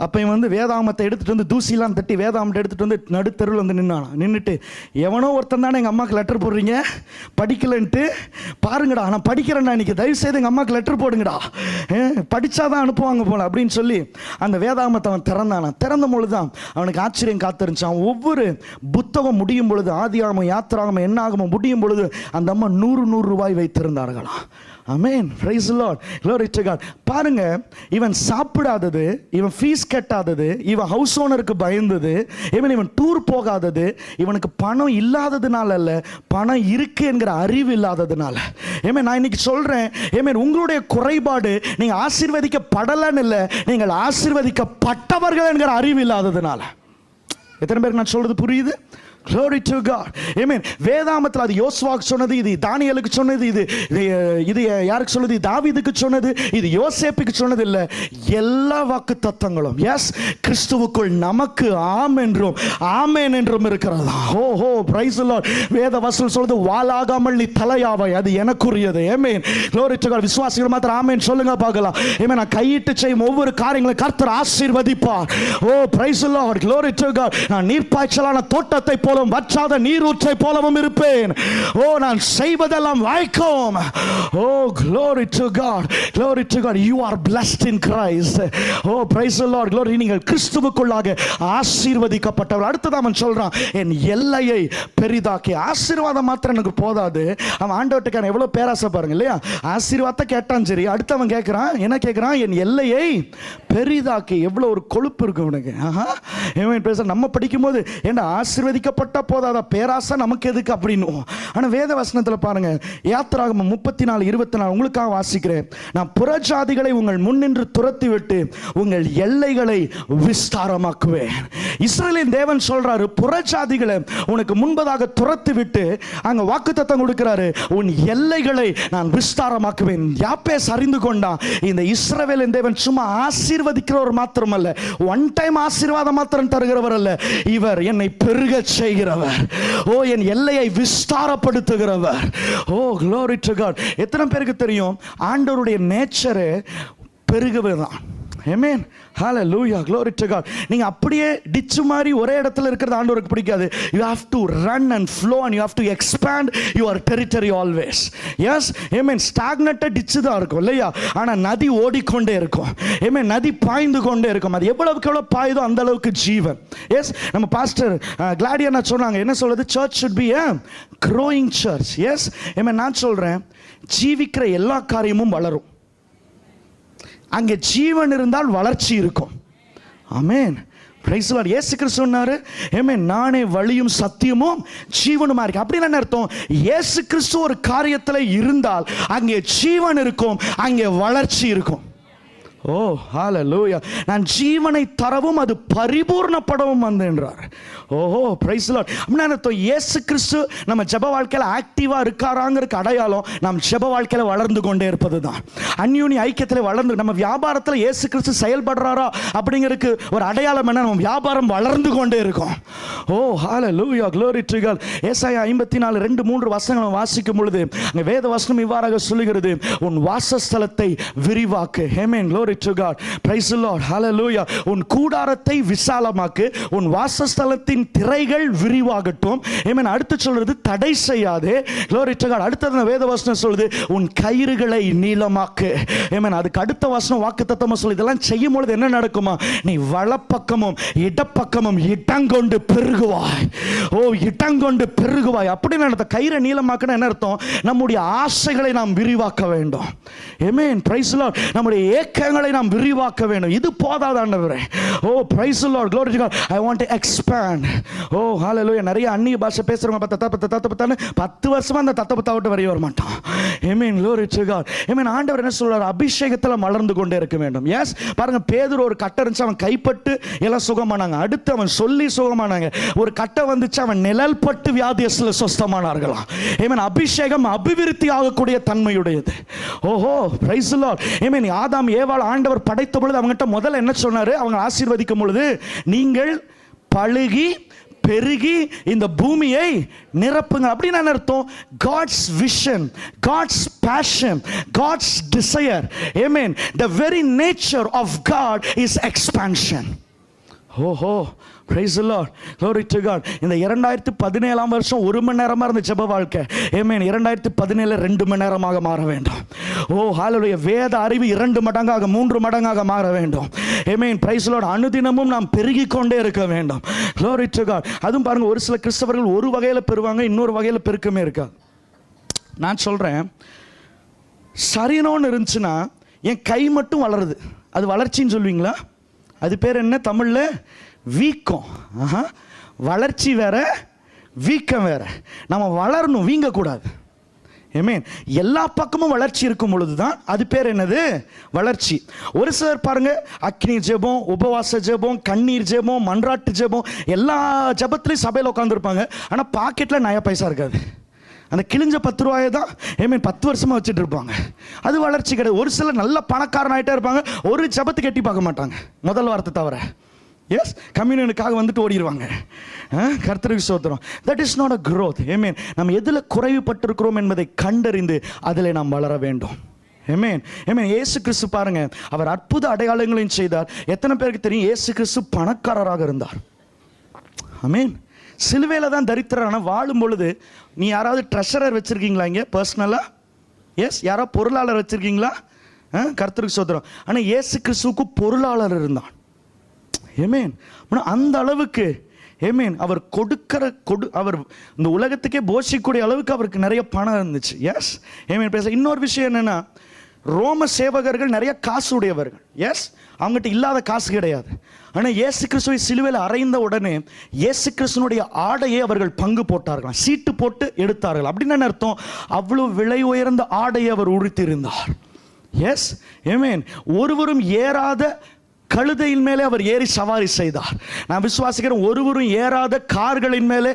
அப்போ இவன் வந்து வேதாமத்தை எடுத்துகிட்டு வந்து தூசிலாம் தட்டி வேதாமத்தை எடுத்துகிட்டு வந்து நடுத்தருவில் வந்து நின்றுட்டு எவனோ ஒருத்தன் தானே எங்கள் அம்மாவுக்கு லெட்டர் போடுறீங்க படிக்கலன்ட்டு பாருங்கடா, நான் படிக்கிறேன்டா இன்னைக்கு, தயவுசெய்து எங்கள் அம்மாவுக்கு லெட்டர் போடுங்கடா, படித்தாதான் அனுப்புவாங்க போல அப்படின்னு சொல்லி அந்த வேதாமத்தை அவன் திறந்த பொழுது தான் அவனுக்கு ஆச்சரியம் காத்திருந்துச்சான். ஒவ்வொரு புத்தகம் முடியும் பொழுது, ஆதியாகமம், யாத்திராகமம், என்னாகமம் முடியும் பொழுது அந்த அம்மா 100 ரூபாய் வைத்திருந்தார்களாம். Amen, praise the Lord, glory to God. பாருங்க, இவன் சாப்பிடாதது, இவன் ஃபீஸ் கட்டாதது, இவன் ஹவுஸ் ஓனருக்கு பயந்தது, இவன் டூர் போகாதது, இவனுக்கு பணம் இல்லாததுனால அல்ல, பணம் இருக்கு என்கிற அறிவு இல்லாததுனால. நான் இன்னைக்கு சொல்றேன், உங்களுடைய குறைபாடு நீங்க ஆசீர்வதிக்கப்படலன்னு இல்லை, நீங்கள் ஆசீர்வதிக்கப்பட்டவர்கள் என்கிற அறிவு இல்லாததுனால. எத்தனை பேருக்கு நான் சொல்றது புரியுது? Glory to God. Amen. வேதாமத்தில் அது யோசுவாக்கு சொன்னது, இது தானியேலுக்கு சொன்னது, இது யாருக்கு சொன்னது? தாவீதுக்கு சொன்னது, இது யோசேப்புக்கு சொன்னது இல்லை. எல்லா வாக்குத்தத்தங்களும் எஸ் கிறிஸ்துவுக்குள் நமக்கு ஆம் என்றும் ஆமென் என்றும் இருக்கிறதா. ஓஹோ, பிரைஸ் தி லார்ட். வேத வசனம் சொல்றது, வாளாகாமல் நீ தலையாவாய், அது எனக்குரியது. ஆமென். Glory to God. விசுவாசிகள் மாத்திரம் ஆமென் சொல்லுங்க பார்க்கலாம். ஆமென். நான் கையிட்டு செய்யும் ஒவ்வொரு காரியங்களும் கர்த்தர் ஆசீர்வதிப்பார். Oh, praise the Lord. Glory to God. நான் நீர்ப்பாய்ச்சலான தோட்டத்தை போல வற்றாத நீரூற்றை போலவும் இருப்பேன். ஓ, நான் செய்வதெல்லாம் வாய்க்கும். ஓ, glory to God, glory to God. You are blessed in Christ. Oh, praise the Lord, glory. நீங்கள் கிறிஸ்துவுக்குள்ளாக ஆசீர்வதிக்கப்பட்டவர். அடுத்தது அவன் சொல்றான், என் எல்லையை பெரிதாக்கி. ஆசீர்வாதம் மாத்திரம் எனக்கு போதாது. அவன் ஆண்டவர்கிட்ட எவ்வளவு பேராசை பாருங்க இல்லையா? ஆசீர்வாதத்தை கேட்டான், சரி. அடுத்து அவன் கேட்கிறான், என்ன கேட்கிறான்? என் எல்லையை பெரிதாக்கி. எவ்வளவு ஒரு கொழுப்பு இருக்கு உனக்கு. நம்ம படிக்கும் போது என்ன ஆசீர்வதிக்கப்பட்ட போதாத, பேராசை நமக்கு எதுக்கு அப்படின்னு. ஆனா வேத வசனத்தில் பாருங்க, யாத்திராகமம் 34:24 உங்களுக்காக வாசிக்கிறேன். நான் புறஜாதிகளை உங்கள் முன்னின்று துரத்தி விட்டு உங்கள் எல்லைகளை விஸ்தாரமாக்குவேன். இஸ்ரவேலின் தேவன் சொல்றாரு, புறஜாதிகளை உனக்கு முன்பதாக துரத்தி விட்டு அங்க வாக்குத்தத்தம் கொடுக்கிறாரு, உன் எல்லைகளை நான் விஸ்தாரமாக்குவேன். யாப்பேஸ் அறிந்து கொண்டான், இந்த இஸ்ரவேலின் தேவன் சும்மா ஆசீர்வதிக்கிறவர் மாத்திரமல்ல, ஒன் டைம் ஆசீர்வாதம் மாத்திரம் தருகிறவர் அல்ல, இவர் என்னை பெருக செய்கிறவர். ஓ, என் எல்லையை விஸ்தாரப்படுத்துகிறவர். ஓ, glory to God. எத்தனை பேருக்கு தெரியும் ஆண்டவருடைய நேச்சரே பெருகுவதுதான். Amen. Hallelujah. Glory to God. நீங்க அப்படியே டிச்சு மாதிரி ஒரே இடத்துல இருக்கிறது ஆண்டவருக்கு பிடிக்காது. You have to run and flow and you have to expand your territory always. Yes. Amen. Stagnant ditch தான் இருக்கும் இல்லையா? ஆனா நதி ஓடிக்கொண்டே இருக்கும். Amen. நதி பாய்ந்து கொண்டே இருக்கும். அது எவ்வளவுக்கு எவ்வளவு பாயுதோ அந்த அளவுக்கு ஜீவன். Yes. நம்ம பாஸ்டர் கிளாடியனா சொன்னாங்க, என்ன சொல்றது? Church should be a growing church. Yes. Amen. நான் சொல்றேன், ஜீவிக்கிற எல்லா காரியமும் வளரும். அங்கே ஜீவன் இருந்தால் வளர்ச்சி இருக்கும். ஆமென். Praise the Lord. இயேசு கிறிஸ்து சொன்னாரு, ஆமென், நானே வழியும் சத்தியமும் ஜீவனுமா இருக்கு. அப்படின்னு என்ன அர்த்தம்? இயேசு கிறிஸ்து ஒரு காரியத்தில் இருந்தால் அங்கே ஜீவன் இருக்கும், அங்கே வளர்ச்சி இருக்கும். ஓ, ஹalleluya. நான் ஜீவனை தரவும் அது பரிபூர்ணப்படவும் வந்தேன்றார். ஓஹோ, பிரைஸ் தி லார்ட். அப்படின்னா அர்த்தம், இயேசு கிறிஸ்து நம்ம ஜெப வாழ்க்கையில் ஆக்டிவா இருக்காராங்கிறதுக்கு அடையாளம் நாம் ஜெப வாழ்க்கையில் வளர்ந்து கொண்டே இருப்பது தான். அந்யோன்ய ஐக்கியத்தில் வளர்ந்து, நம்ம வியாபாரத்தில் இயேசு கிறிஸ்து செயல்படுறாரா அப்படிங்கிறதுக்கு ஒரு அடையாளம் என்ன? நம்ம வியாபாரம் வளர்ந்து கொண்டே இருக்கும். ஓ, ஹalleluya, glory to God. ஏசாயா 54:2-3 வசனங்களை வாசிக்கும் பொழுது அங்கே வேத வசனம் இவ்வாறாக சொல்லுகிறது, உன் வாசஸ்தலத்தை விரிவாக்கு. ஆமென். glory to God. praise the Lord. hallelujah. உன் கூடாரத்தை விசாலமாக்கு, உன் வாசஸ்தலத்தின் திரைகள் விரிவாகட்டும். ஆமென். அடுத்து சொல்றது, தடை செய்யாதே. glory to God. அடுத்த வேத வசனம் சொல்லுது, உன் கயிறுகளை நீளமாக்கு. ஆமென். அதுக்கு அடுத்த வசனம் வாக்குத்தத்தமா சொல்லு, இதெல்லாம் செய்யும் பொழுது என்ன நடக்குமா? நீ வலப்பக்கமும் இடப்பக்கமும் இடங்கொண்டு பெருகுவாய். ஓ, இடங்கொண்டு பெருகுவாய். அப்படி நடத்த கயிறை நீளமாக்குனா என்ன அர்த்தம்? நம்முடைய ஆசைகளை நாம் விரிவாக்க வேண்டும். ஆமென். praise the Lord. நம்முடைய ஏக்கங்களை நாம் விரிவாக்க வேண்டும். இது போதாது ஆண்டவரே. ஓ, praise the Lord, glory to God. I want to expand. O, hallelujah. நிறைய அந்நிய பாஷை பேசுறவங்க தத்தப்பத்தான்னு 10 வருஷமா அந்த தத்தப்பத்தா விட்டு வரைய வர மாட்டான். Amen, glory to God. Amen. ஆண்டவர் என்ன சொல்றாரு? அபிஷேகத்தில் மலர்ந்து கொண்டே இருக்க வேண்டும். எஸ், பாருங்க, பேதுரு ஒரு கட்டை இருந்துச்சு, அவன் கைப்பட்டு எல்லாம் சுகமானாங்க. அடுத்து அவன் சொல்லி சுகமானாங்க. ஒரு கட்டை வந்துச்சு, அவன் நிழல் பட்டு வியாதியஸ்ல சொஸ்தமானார்களாம். Amen. அபிஷேகம் அபிவிருத்தி ஆகக்கூடிய தன்மையுடையது. ஓஹோ, praise the Lord. Amen. ஆதாம் ஏவாள் ஆண்டவர் படைத்த பொழுது அவங்ககிட்ட முதல்ல என்ன சொன்னாரு? அவங்க ஆசீர்வதிக்கும் பொழுது, நீங்கள் பழுகி பெருகி இந்த பூமியை நிரப்புங்க. அப்படின்னு என்ன அர்த்தம்? God's vision, God's passion, God's desire. Amen. The very nature of God is expansion. ஓஹோ, praise the Lord, glory to God. இந்த 2017 வருஷம் 1 மணி நேரமா இருந்த ஜெப வாழ்க்கை, ஆமென், 2017 2 மணி நேரமாக மாற வேண்டும். ஓ ஹalleluya. வேத அறிவு 2 மடங்காக 3 மடங்காக மாற வேண்டும். ஆமென், praise the Lord. அனுதினமும் நாம் பெருகிக் கொண்டே இருக்க வேண்டும். glory to God. அதுவும் பாருங்க, ஒரு சில கிறிஸ்தவர்கள் ஒரு வகையில பெறுவாங்க, இன்னொரு வகையில பெருக்கமே இருக்காது. நான் சொல்றேன், சரீரம்னு இருந்துச்சுன்னா என் கை மட்டும் வளருது, அது வளர்ச்சின்னு சொல்லுவீங்களா? அது பேர் என்ன தமிழ்ல? வீக்கம். வளர்ச்சி வேற, வீக்கம் வேற. நம்ம வளரணும், வீங்கக்கூடாது. ஆமென். எல்லா பக்கமும் வளர்ச்சி இருக்கும் பொழுதுதான் அது பேர் என்னது? வளர்ச்சி. ஒரு சிலர் பாருங்க, அக்னி ஜெபம், உபவாச ஜெபம், கண்ணீர் ஜெபம், மன்றாட்டு ஜெபம், எல்லா ஜெபத்திலையும் சபையில் உட்காந்துருப்பாங்க. ஆனால் பாக்கெட்டில் நயா பைசா இருக்காது. அந்த கிழிஞ்ச 10 ரூபாயை தான் 10 வருஷமாக வச்சுட்டு இருப்பாங்க. அது வளர்ச்சி கிடையாது. ஒரு சிலர் நல்ல பணக்காரன் ஆகிட்டே இருப்பாங்க, ஒரு ஜெபத்துக்கு எட்டி பார்க்க மாட்டாங்க முதல் வாரத்தை தவிர. எஸ், கம்யூனியனுக்காக வந்துட்டு ஓடிடுவாங்க. கர்த்தருக்கு ஸ்தோத்திரம். That is not a growth. ஆமென். நம்ம எதில் குறைவுபட்டிருக்கிறோம் என்பதை கண்டறிந்து அதில் நாம் வளர வேண்டும். ஆமென். ஆமென். இயேசு கிறிஸ்து பாருங்க, அவர் அற்புத அடையாளங்களையும் செய்தார். எத்தனை பேருக்கு தெரியும் இயேசு கிறிஸ்து பணக்காரராக இருந்தார்? ஆமென். சிலுவையில் தான் தரித்திரரான வாழும் பொழுது. நீ யாராவது ட்ரெஷரர் வச்சிருக்கீங்களா இங்கே பர்சனலா? எஸ். யாராவது பொருளாளர் வச்சிருக்கீங்களா? கர்த்தருக்கு ஸ்தோத்திரம். ஆனால் இயேசு கிறிஸ்துவுக்கு பொருளாளர் இருந்தான். ஆமென். அந்த அளவுக்கு ஆமென் அவர் அவர் இந்த உலகத்துக்கே போஷிக்கக்கூடிய அளவுக்கு அவருக்கு நிறைய பணம் இருந்துச்சு. எஸ். ஆமென். பேச இன்னொரு விஷயம் என்னன்னா, ரோம சேவகர்கள் நிறைய காசு உடையவர்கள். எஸ், அவங்ககிட்ட இல்லாத காசு கிடையாது. ஆனால் இயேசு கிறிஸ்துவை சிலுவையில் அறைந்த உடனே இயேசு கிறிஸ்துனுடைய ஆடையை அவர்கள் பங்கு போட்டார்கள், சீட்டு போட்டு எடுத்தார்கள். அப்படின்னு அர்த்தம், அவ்வளவு விலை உயர்ந்த ஆடையை அவர் உடுத்தியிருந்தார். எஸ். ஆமென். ஒருவரும் ஏறாத கழுதையின் மேலே அவர் ஏறி சவாரி செய்தார். நான் விசுவாசிக்கிறேன், ஒருவரும் ஏறாத கார்களின் மேலே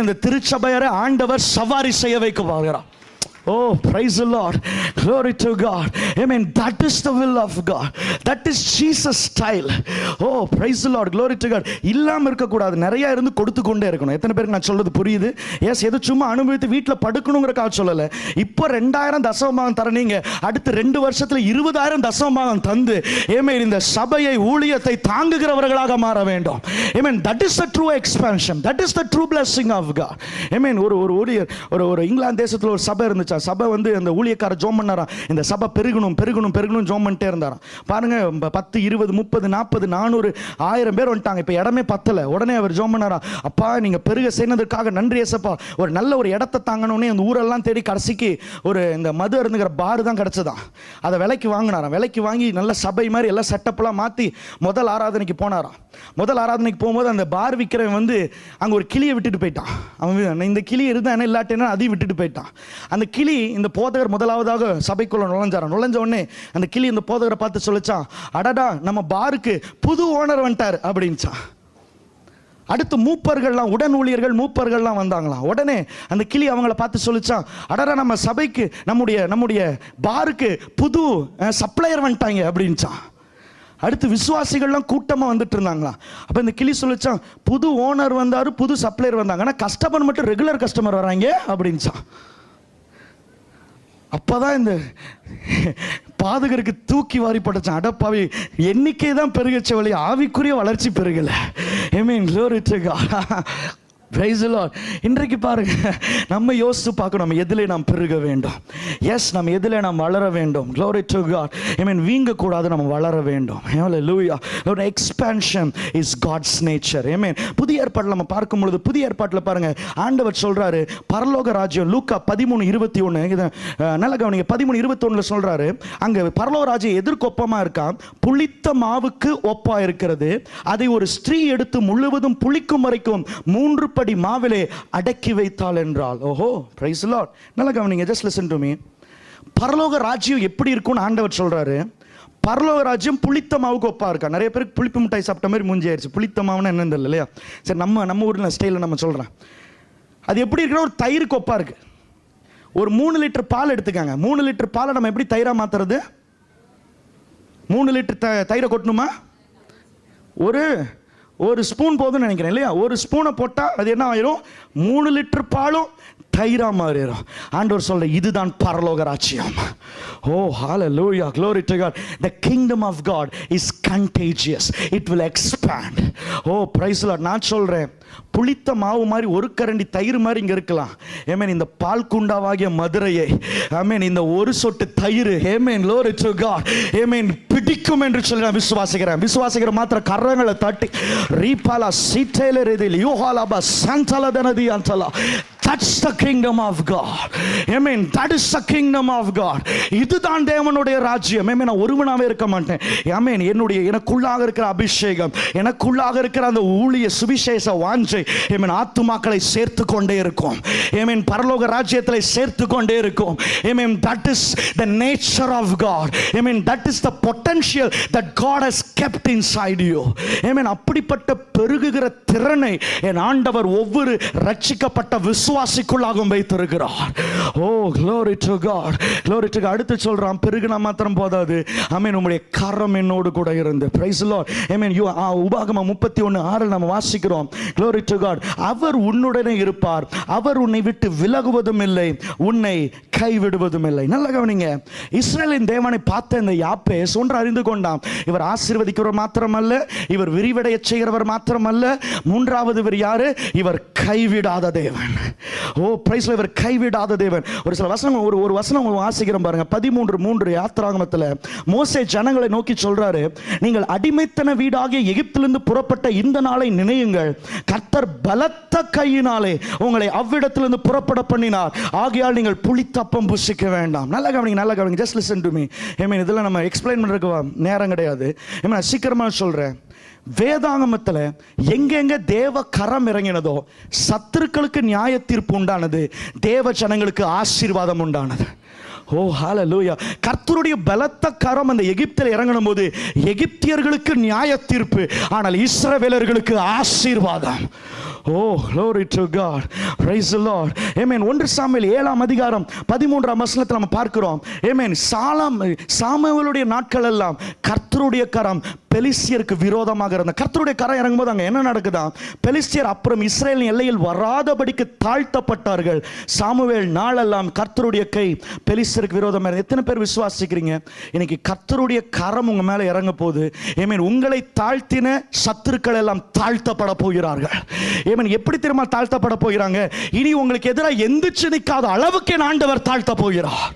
இந்த திருச்சபையரை ஆண்டவர் சவாரி செய்ய வைக்க போகிறார். Oh, praise the Lord, glory to God. Amen. That is the will of God. That is Jesus style. Oh, praise the Lord, glory to God. இல்லாம இருக்க கூடாது, நிறைய இருந்து கொடுத்து கொண்டே இருக்கணும். எத்தனை பேருக்கு நான் சொல்றது புரியுது? எஸ். எது சும்மா அனுபவித்து வீட்டில் படுக்கணுங்கிறக்காக சொல்லல. இப்போ 2000 தசமபாகம் தரனீங்க, அடுத்து 2 வருஷத்துல 20,000 தசமபாகம் தந்து ஆமென் இந்த சபையை ஊழியத்தை தாங்குகிறவர்களாக மாற வேண்டும். ஆமென். That is the true expansion. That is the true blessing of God. ஆமென். ஒரு இங்கிலாந்து தேசத்துல ஒரு சபை இருந்துச்சு. சபை அந்த ஊழியக்கார ஜோம் பண்ணாராம், இந்த சபை பெருகணும் பெருகணும் பெருகணும் ஜோம் பண்ணிட்டே இருந்தாராம். பாருங்க, 10 20 30 40 400 1000 பேர் வந்துட்டாங்க. இப்போ இடமே பத்தல. உடனே அவர் ஜோம் பண்ணாரா, அப்பா நீங்க பெருக செய்ததற்காக நன்றி ஏசப்பா, ஒரு நல்ல ஒரு இடத்தை தாங்கணும்னே அந்த ஊரெல்லாம் தேடி கடைசிக்கு ஒரு இந்த மது அருந்துகிற பார் தான் கிடைச்சதான். அதை விலைக்கு வாங்கினாராம். விலைக்கு வாங்கி நல்ல சபை மாதிரி எல்லாம் செட்டப்லாம் மாற்றி முதல் ஆராதனைக்கு போனாராம். முதல் ஆராதனைக்கு போகும்போது அந்த பார் விற்கிறவன் அங்கே ஒரு கிளியை விட்டுட்டு போயிட்டான். அவன் இந்த கிளி இருந்தா இல்லாட்டேன்னா அதையும் விட்டுட்டு போயிட்டான். அந்த கிளி இந்த போதகர் முதலாவதாக சபைக்குள்ள நுழைஞ்ச உடனே அந்த கிளி இந்த போதகரை பார்த்து சொல்லிச்சான், அடடா நம்ம பாருக்கு புது ஓனர் வந்துட்டார் அப்படின்ச்சான். அடுத்து மூப்பர்கள்லாம், உடன் ஊழியர்கள் மூப்பர்கள்லாம் வந்தாங்களாம். உடனே அந்த கிளி அவங்கள பார்த்து சொல்லிச்சான், அடடா நம்ம சபைக்கு நம்முடைய பாருக்கு புது சப்ளையர் வந்துட்டாங்க அப்படின்ச்சான். அடுத்து விசுவாசிகள்லாம் கூட்டமாக வந்துட்டு இருந்தாங்களாம். அப்போ இந்த கிளி சொல்லிச்சான், புது ஓனர் வந்தாரு, புது சப்ளையர் வந்தாங்க, ஆனால் கஸ்டமர் மட்டும் ரெகுலர் கஸ்டமர் வராங்க அப்படின்ச்சான். அப்போதான் இந்த பாதகருக்கு தூக்கி வாரி படைச்சான். அடப்பாவி, எண்ணிக்கை தான் பெருகச்ச வழி, ஆவிக்குரிய வளர்ச்சி பெருகல. ஆமென். glory to God. Praise the Lord. இன்றைக்கு பாருங்க, நம்ம யோசித்து பார்க்கணும், நம்ம எதிலே நாம் பெருக வேண்டும். எஸ், நம்ம எதிலே நாம் வளர வேண்டும். Glory to God. Amen. வீங்க கூடாது, நம்ம வளர வேண்டும். Hallelujah. Lord, expansion is God's nature. Amen. புதிய ஏற்பாட்டில் நம்ம பார்க்கும் பொழுது, புதிய ஏற்பாட்டில் பாருங்க, ஆண்டவர் சொல்றாரு பரலோக ராஜ்யம், லூக்கா 13:21, இதை நல்ல கவனிங்க, 13:21 சொல்றாரு, அங்க பரலோக ராஜ்யம் எதிர்கொப்பமா இருக்கான், புளித்த மாவுக்கு ஒப்பா இருக்கிறது, அதை ஒரு ஸ்திரீ எடுத்து முழுவதும் புளிக்கும் வரைக்கும் 3 படி மாவிலே அடக்கி வைத்தாள் என்றால். ஓஹோ, பிரைஸ் தி லார்ட். நல்லா கவனிங்க, ஜஸ்ட் லிசன் டு மீ. பரலோக ராஜ்யம் எப்படி இருக்கும்னு ஆண்டவர் சொல்றாரு. பரலோக ராஜ்யம் புளித்த மாவுக்கு ஒப்பா இருக்கா. நிறைய பேருக்கு புளிப்பு மிட்டாய் சாப்பிட்ட மாதிரி மூஞ்சி ஆயிடுச்சு. புளித்த மாவுன்னு என்னன்னு தெரியல இல்லையா? சரி, நம்ம ஊரில் ஸ்டைலில் நம்ம சொல்கிறேன். அது எப்படி இருக்குன்னா, ஒரு தயிருக்கு ஒப்பா இருக்கு. ஒரு 3 லிட்டர் பால் எடுத்துக்காங்க. 3 லிட்டர் பாலை நம்ம எப்படி தயிராக மாற்றுறது? 3 லிட்டர் தயிரை கொட்டணுமா? ஒரு ஸ்பூன் போதும்னு நினைக்கிறேன் இல்லையா? ஒரு ஸ்பூனை போட்டால் அது என்ன ஆயிரும்? 3 லிட்டர் பாலும் தயிரா மாறிடும். ஆண்டவர் சொல்ற இதுதான் பரலோக ராஜ்யம். ஓ ஹalleluya, glory to God. The kingdom of God is contagious, it will expand. O praise the Lord. நான் சொல்றேன், புளித்த மாவு மாதிரி ஒரு கரண்டி தயிர் மாதிரி இங்க இருக்கலாம். ஆமென். இந்த பால் குண்டாவாகிய மதுரையை, ஆமென், இந்த ஒரு சொட்டு தயிர், ஆமென், glory to God, ஆமென், பிடிக்கும் என்று சொல்லி நான் விசுவாசிக்கிறேன். விசுவாசிக்கிற மாத்திர கரங்களை தட்டி ரீபாலா சீட்டேல ரெதில் யூஹாலாபா சந்தல தனதி அந்தலா. That's the kingdom of God. Amen. That is the kingdom of God. இதுதான் தேவனுடைய ராஜ்யம். Amen. நான் ஒருவனாவே இருக்க மாட்டேன். Amen. எனக்குள்ளாக இருக்கிற அபிஷேகம், எனக்குள்ளாக இருக்கிற அந்த ஊழிய சுவிசேஷ வாஞ்சை, Amen, ஆத்துமாக்களை சேர்த்து கொண்டே இருக்கும். Amen. பரலோக ராஜ்யத்திலே சேர்த்து கொண்டே இருக்கும். Amen. That is the nature of God. Amen. That is the potential that God has kept inside you. Amen. அப்படிப்பட்ட பெருகுகிற திறனை என் ஆண்டவர் ஒவ்வொரு ரட்சிக்கப்பட்ட விசுவாசிக்குள்ளாகவும் வைத்திருக்கிறார். ஓ glory to God, glory to God. அடுத்து சொல்றான், பெருகினா மாத்திரம் போதாது, ஆமென், உம்முடைய கரம் என்னோடு கூட இருந்து. praise the Lord. ஆமென். உபாகமம் 31:6 நம்ம வாசிக்கிறோம். glory to God. அவர் உன்னுடனே இருப்பார், அவர் உன்னை விட்டு விலகுவதும் இல்லை, உன்னை கைவிடுவதும் இல்லை. நல்ல கவனிங்க. இஸ்ரவேலின் தேவனை பார்த்த இந்த யாப்பேஸ் ஒன்று அறிந்து கொண்டான். இவர் ஆசீர்வதிக்கிறவர் மாத்திரமல்ல, இவர் விரிவடைய செய்கிறவர் மாத்திரமல்ல, மூன்றாவது இவர் யாரு? இவர் கைவிடாத தேவன். ஓ பிரைஸ், இவர் கைவிடாத தேவன். ஒரு சில வசனம், ஒரு வசனம் வாசிக்கிறோம் பாருங்க. 13:3 யாத்திராகமத்தில் மோசே ஜனங்களை நோக்கி சொல்றாரு, நீங்கள் அடிமைத்தன வீடாகிய எகிப்திலிருந்து புறப்பட்ட இந்த நாளை நினையுங்கள். கர்த்தர் பலத்த கையினாலே உங்களை அவ்விடத்திலிருந்து புறப்பட பண்ணினார், ஆகையால் நீங்கள் புளித்தப்பம் புசிக்க வேண்டாம். நல்ல கவனிங்க, நல்ல கவனிங்க. Just listen to me. இதெல்லாம் நம்ம எக்ஸ்பிளைன் பண்றதுக்கு நேரம் கிடையாது. நான் சீக்கிரமா சொல்றேன். வேதாகமத்தில் எங்கெங்க தேவ கரம் இறங்கினதோ சத்துருக்களுக்கு நியாய தீர்ப்பு உண்டானது, தேவ ஜனங்களுக்கு ஆசீர்வாதம் உண்டானது. ஓ ஹalleluya. கர்த்தருடைய பலத்த கரம் அந்த எகிப்தில் இறங்கணும் போது எகிப்தியர்களுக்கு நியாய தீர்ப்பு, ஆனால் இஸ்ரவேலர்களுக்கு ஆசீர்வாதம். ஓ glory to God, praise the Lord. Amen. 1 Samuel 7:13 நம்ம பார்க்கிறோம். Amen. சாமுவேலுடைய நாட்கள் எல்லாம் கர்த்தருடைய கரம் பெலிஸ்தியருக்கு விரோதமாக இருந்த. கர்த்தருடைய கரம் இறங்கும்போது அங்க என்ன நடக்குதா? பெலிஸ்தியர் அப்புறம் இஸ்ரேலின் எல்லையில் வராதபடிக்கு தாழ்த்தப்பட்டார்கள். சாமுவேல் நாளெல்லாம் கர்த்தருடைய கை பெலிஸ்தியருக்கு விரோதமாக இருந்தது. எத்தனை பேர் விசுவாசிக்கிறீங்க இன்னைக்கு கர்த்தருடைய கரம் உங்க மேல இறங்க போகுது? ஆமென். உங்களை தாழ்த்தின சத்துருக்கள் எல்லாம் தாழ்த்தப்பட போகிறார்கள். ஆமென். எப்படி திரும்ப தாழ்த்தப்பட போகிறாங்க? இனி உங்களுக்கு எதிராக எந்திரிச்சு நிற்காத அளவுக்கு ஆண்டவர் தாழ்த்த போகிறார்.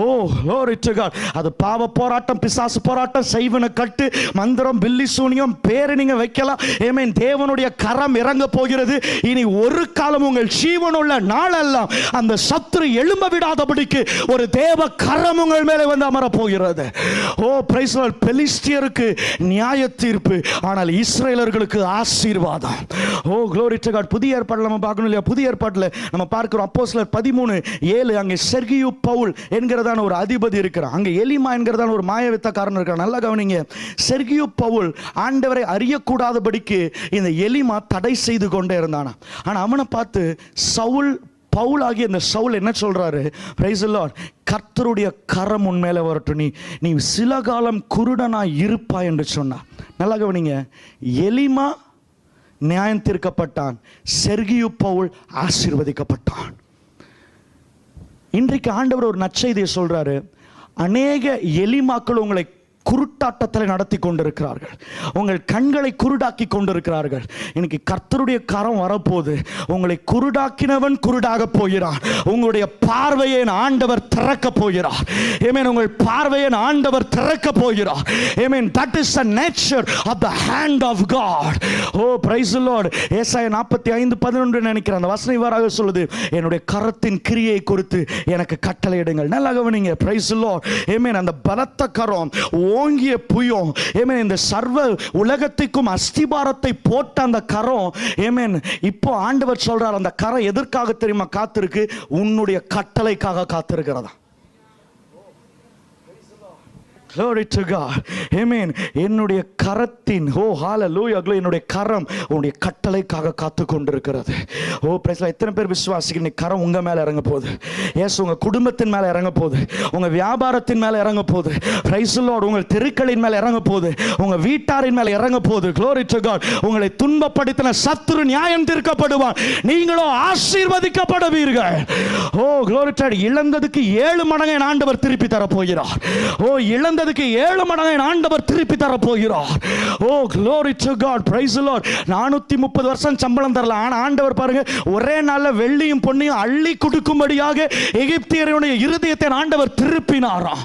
ஓ glory to God. அது பாவ போராட்டம், பிசாசு போராட்டம், செய்வன கட்டு, மந்திரம், பில்லி சூனியம், பேரை நீங்க வைக்கலாம். ஆமென். தேவனுடைய கரம் இறங்க போகிறது. இனி ஒரு காலம் உங்கள் ஜீவனுள்ள நாளெல்லாம் அந்த சத்துரு எழும்ப விடாதபடிக்கு ஒரு தேவ கரம் உங்கள் மேலே வந்து அமர போகிறது. ஓ பிரைஸ் தி லார்ட். பெலிஸ்தியருக்கு நியாய தீர்ப்பு, ஆனால் இஸ்ரவேலர்களுக்கு ஆசீர்வாதம். ஓ glory to God. புதிய ஏற்பாட்டில் நம்ம பார்க்கணும் இல்லையா? புதிய ஏற்பாட்டில் நம்ம பார்க்கிறோம். அப்போஸ்தலர் 13:7 அங்கே செர்கியு பவுல் என்கிறதான ஒரு அதிபதி இருக்கிறான். அங்கே எலிமா என்கிறதான ஒரு மாயவித்தக்காரன் இருக்கிறான். நல்லா கவனிங்க. செர்கியு பவுல் ஆண்டவரை அறியக்கூடாதபடிக்கு இந்த எலிமா தடை செய்து கொண்டே இருந்தானா. ஆனா அவனை பார்த்து பவுல் ஆகிய இந்த சவுல் என்ன சொல்றாரு? Price the Lord. கர்த்தருடைய கரம் உன் மேலே வரட்டும், நீ சில காலம் குருடனாய் இருப்பாய் என்று சொன்னார். நல்லா கவனிங்க. எலிமா நியாயம் தீர்க்கப்பட்டான், செர்கியு பவுல் ஆசீர்வதிக்கப்பட்டான். இன்றைக்கு ஆண்டவர் ஒரு நற்செய்தியை சொல்றாரு. அநேக எலிமாக்கள் உங்களை குருட்டாட்டத்தில் நடத்தி கொண்டிருக்கிறார்கள், உங்கள் கண்களை குருடாக்கி கொண்டிருக்கிறார்கள். இன்னைக்கு கர்த்தருடைய கரம் வரப்போது. உங்களை குருடாக்கினவன் குருடாக போகிறான். உங்களுடைய பார்வையை ஆண்டவர் திறக்க போகிறார். ஆமென். உங்கள் பார்வையை ஆண்டவர் திறக்க போகிறார். ஆமென். That is the nature of the hand of God. Oh praise the Lord. ஏசாயா 45:11 நினைக்கிறேன் அந்த வசனம் இவ்வாறாக சொல்லுது, என்னுடைய கரத்தின் கிரியை குறித்து எனக்கு கட்டளையிடுங்கள். நல்லா கவனிங்க. praise the Lord. ஆமென். அந்த பலத்த கரம், ஓங்கிய புயம், ஆமென், இந்த சர்வ உலகத்துக்கும் அஸ்திபாரத்தை போட்ட அந்த கரம், ஆமென். இப்போ ஆண்டவர் சொல்றார், அந்த கரம் எதற்காக தெரியுமா காத்திருக்கு? உன்னுடைய கட்டளைக்காக காத்திருக்கிறதா. Glory to God. Amen. என்னுடைய கரத்தின் ஹalleluya, என்னுடைய கரம் உன்னுடைய கட்டளைக்காக காத்து கொண்டிருக்கிறது. Praise Lord. எத்தனை பேர் விசுவாசிக்கிறீங்க கரம் உங்க மேல இறங்க போகுது? எஸ், உங்க குடும்பத்தின் மேல இறங்க போகுது, உங்க வியாபாரத்தின் மேல இறங்க போகுது. Praise Lord. உங்க தெருக்களின் மேல இறங்க போகுது, உங்க வீட்டாரின் மேல இறங்க போகுது. Glory to God. உங்களை துன்பப்படுத்தின சத்துரு நியாயம் தீர்க்கப்படுவான், நீங்களோ ஆசீர்வதிக்கப்படுவீர்கள். Glory to God. இழந்ததுக்கு 7 மடங்கு என் ஆண்டவர் திருப்பி தர போகிறார். இழந்ததுக்கு 7 மடங்கு ஆண்டவர் திருப்பி தர போகிறார். glory to God. praise the Lord. 430 வருஷம் சம்பளம் தரல, ஆனா ஆண்டவர் பாருங்க ஒரே நாள்ல வெள்ளியும் பொன்னையும் அள்ளி கொடுக்கும்படியாக எகிப்தியருடைய இருதயத்தை ஆண்டவர் திருப்பினாராம்.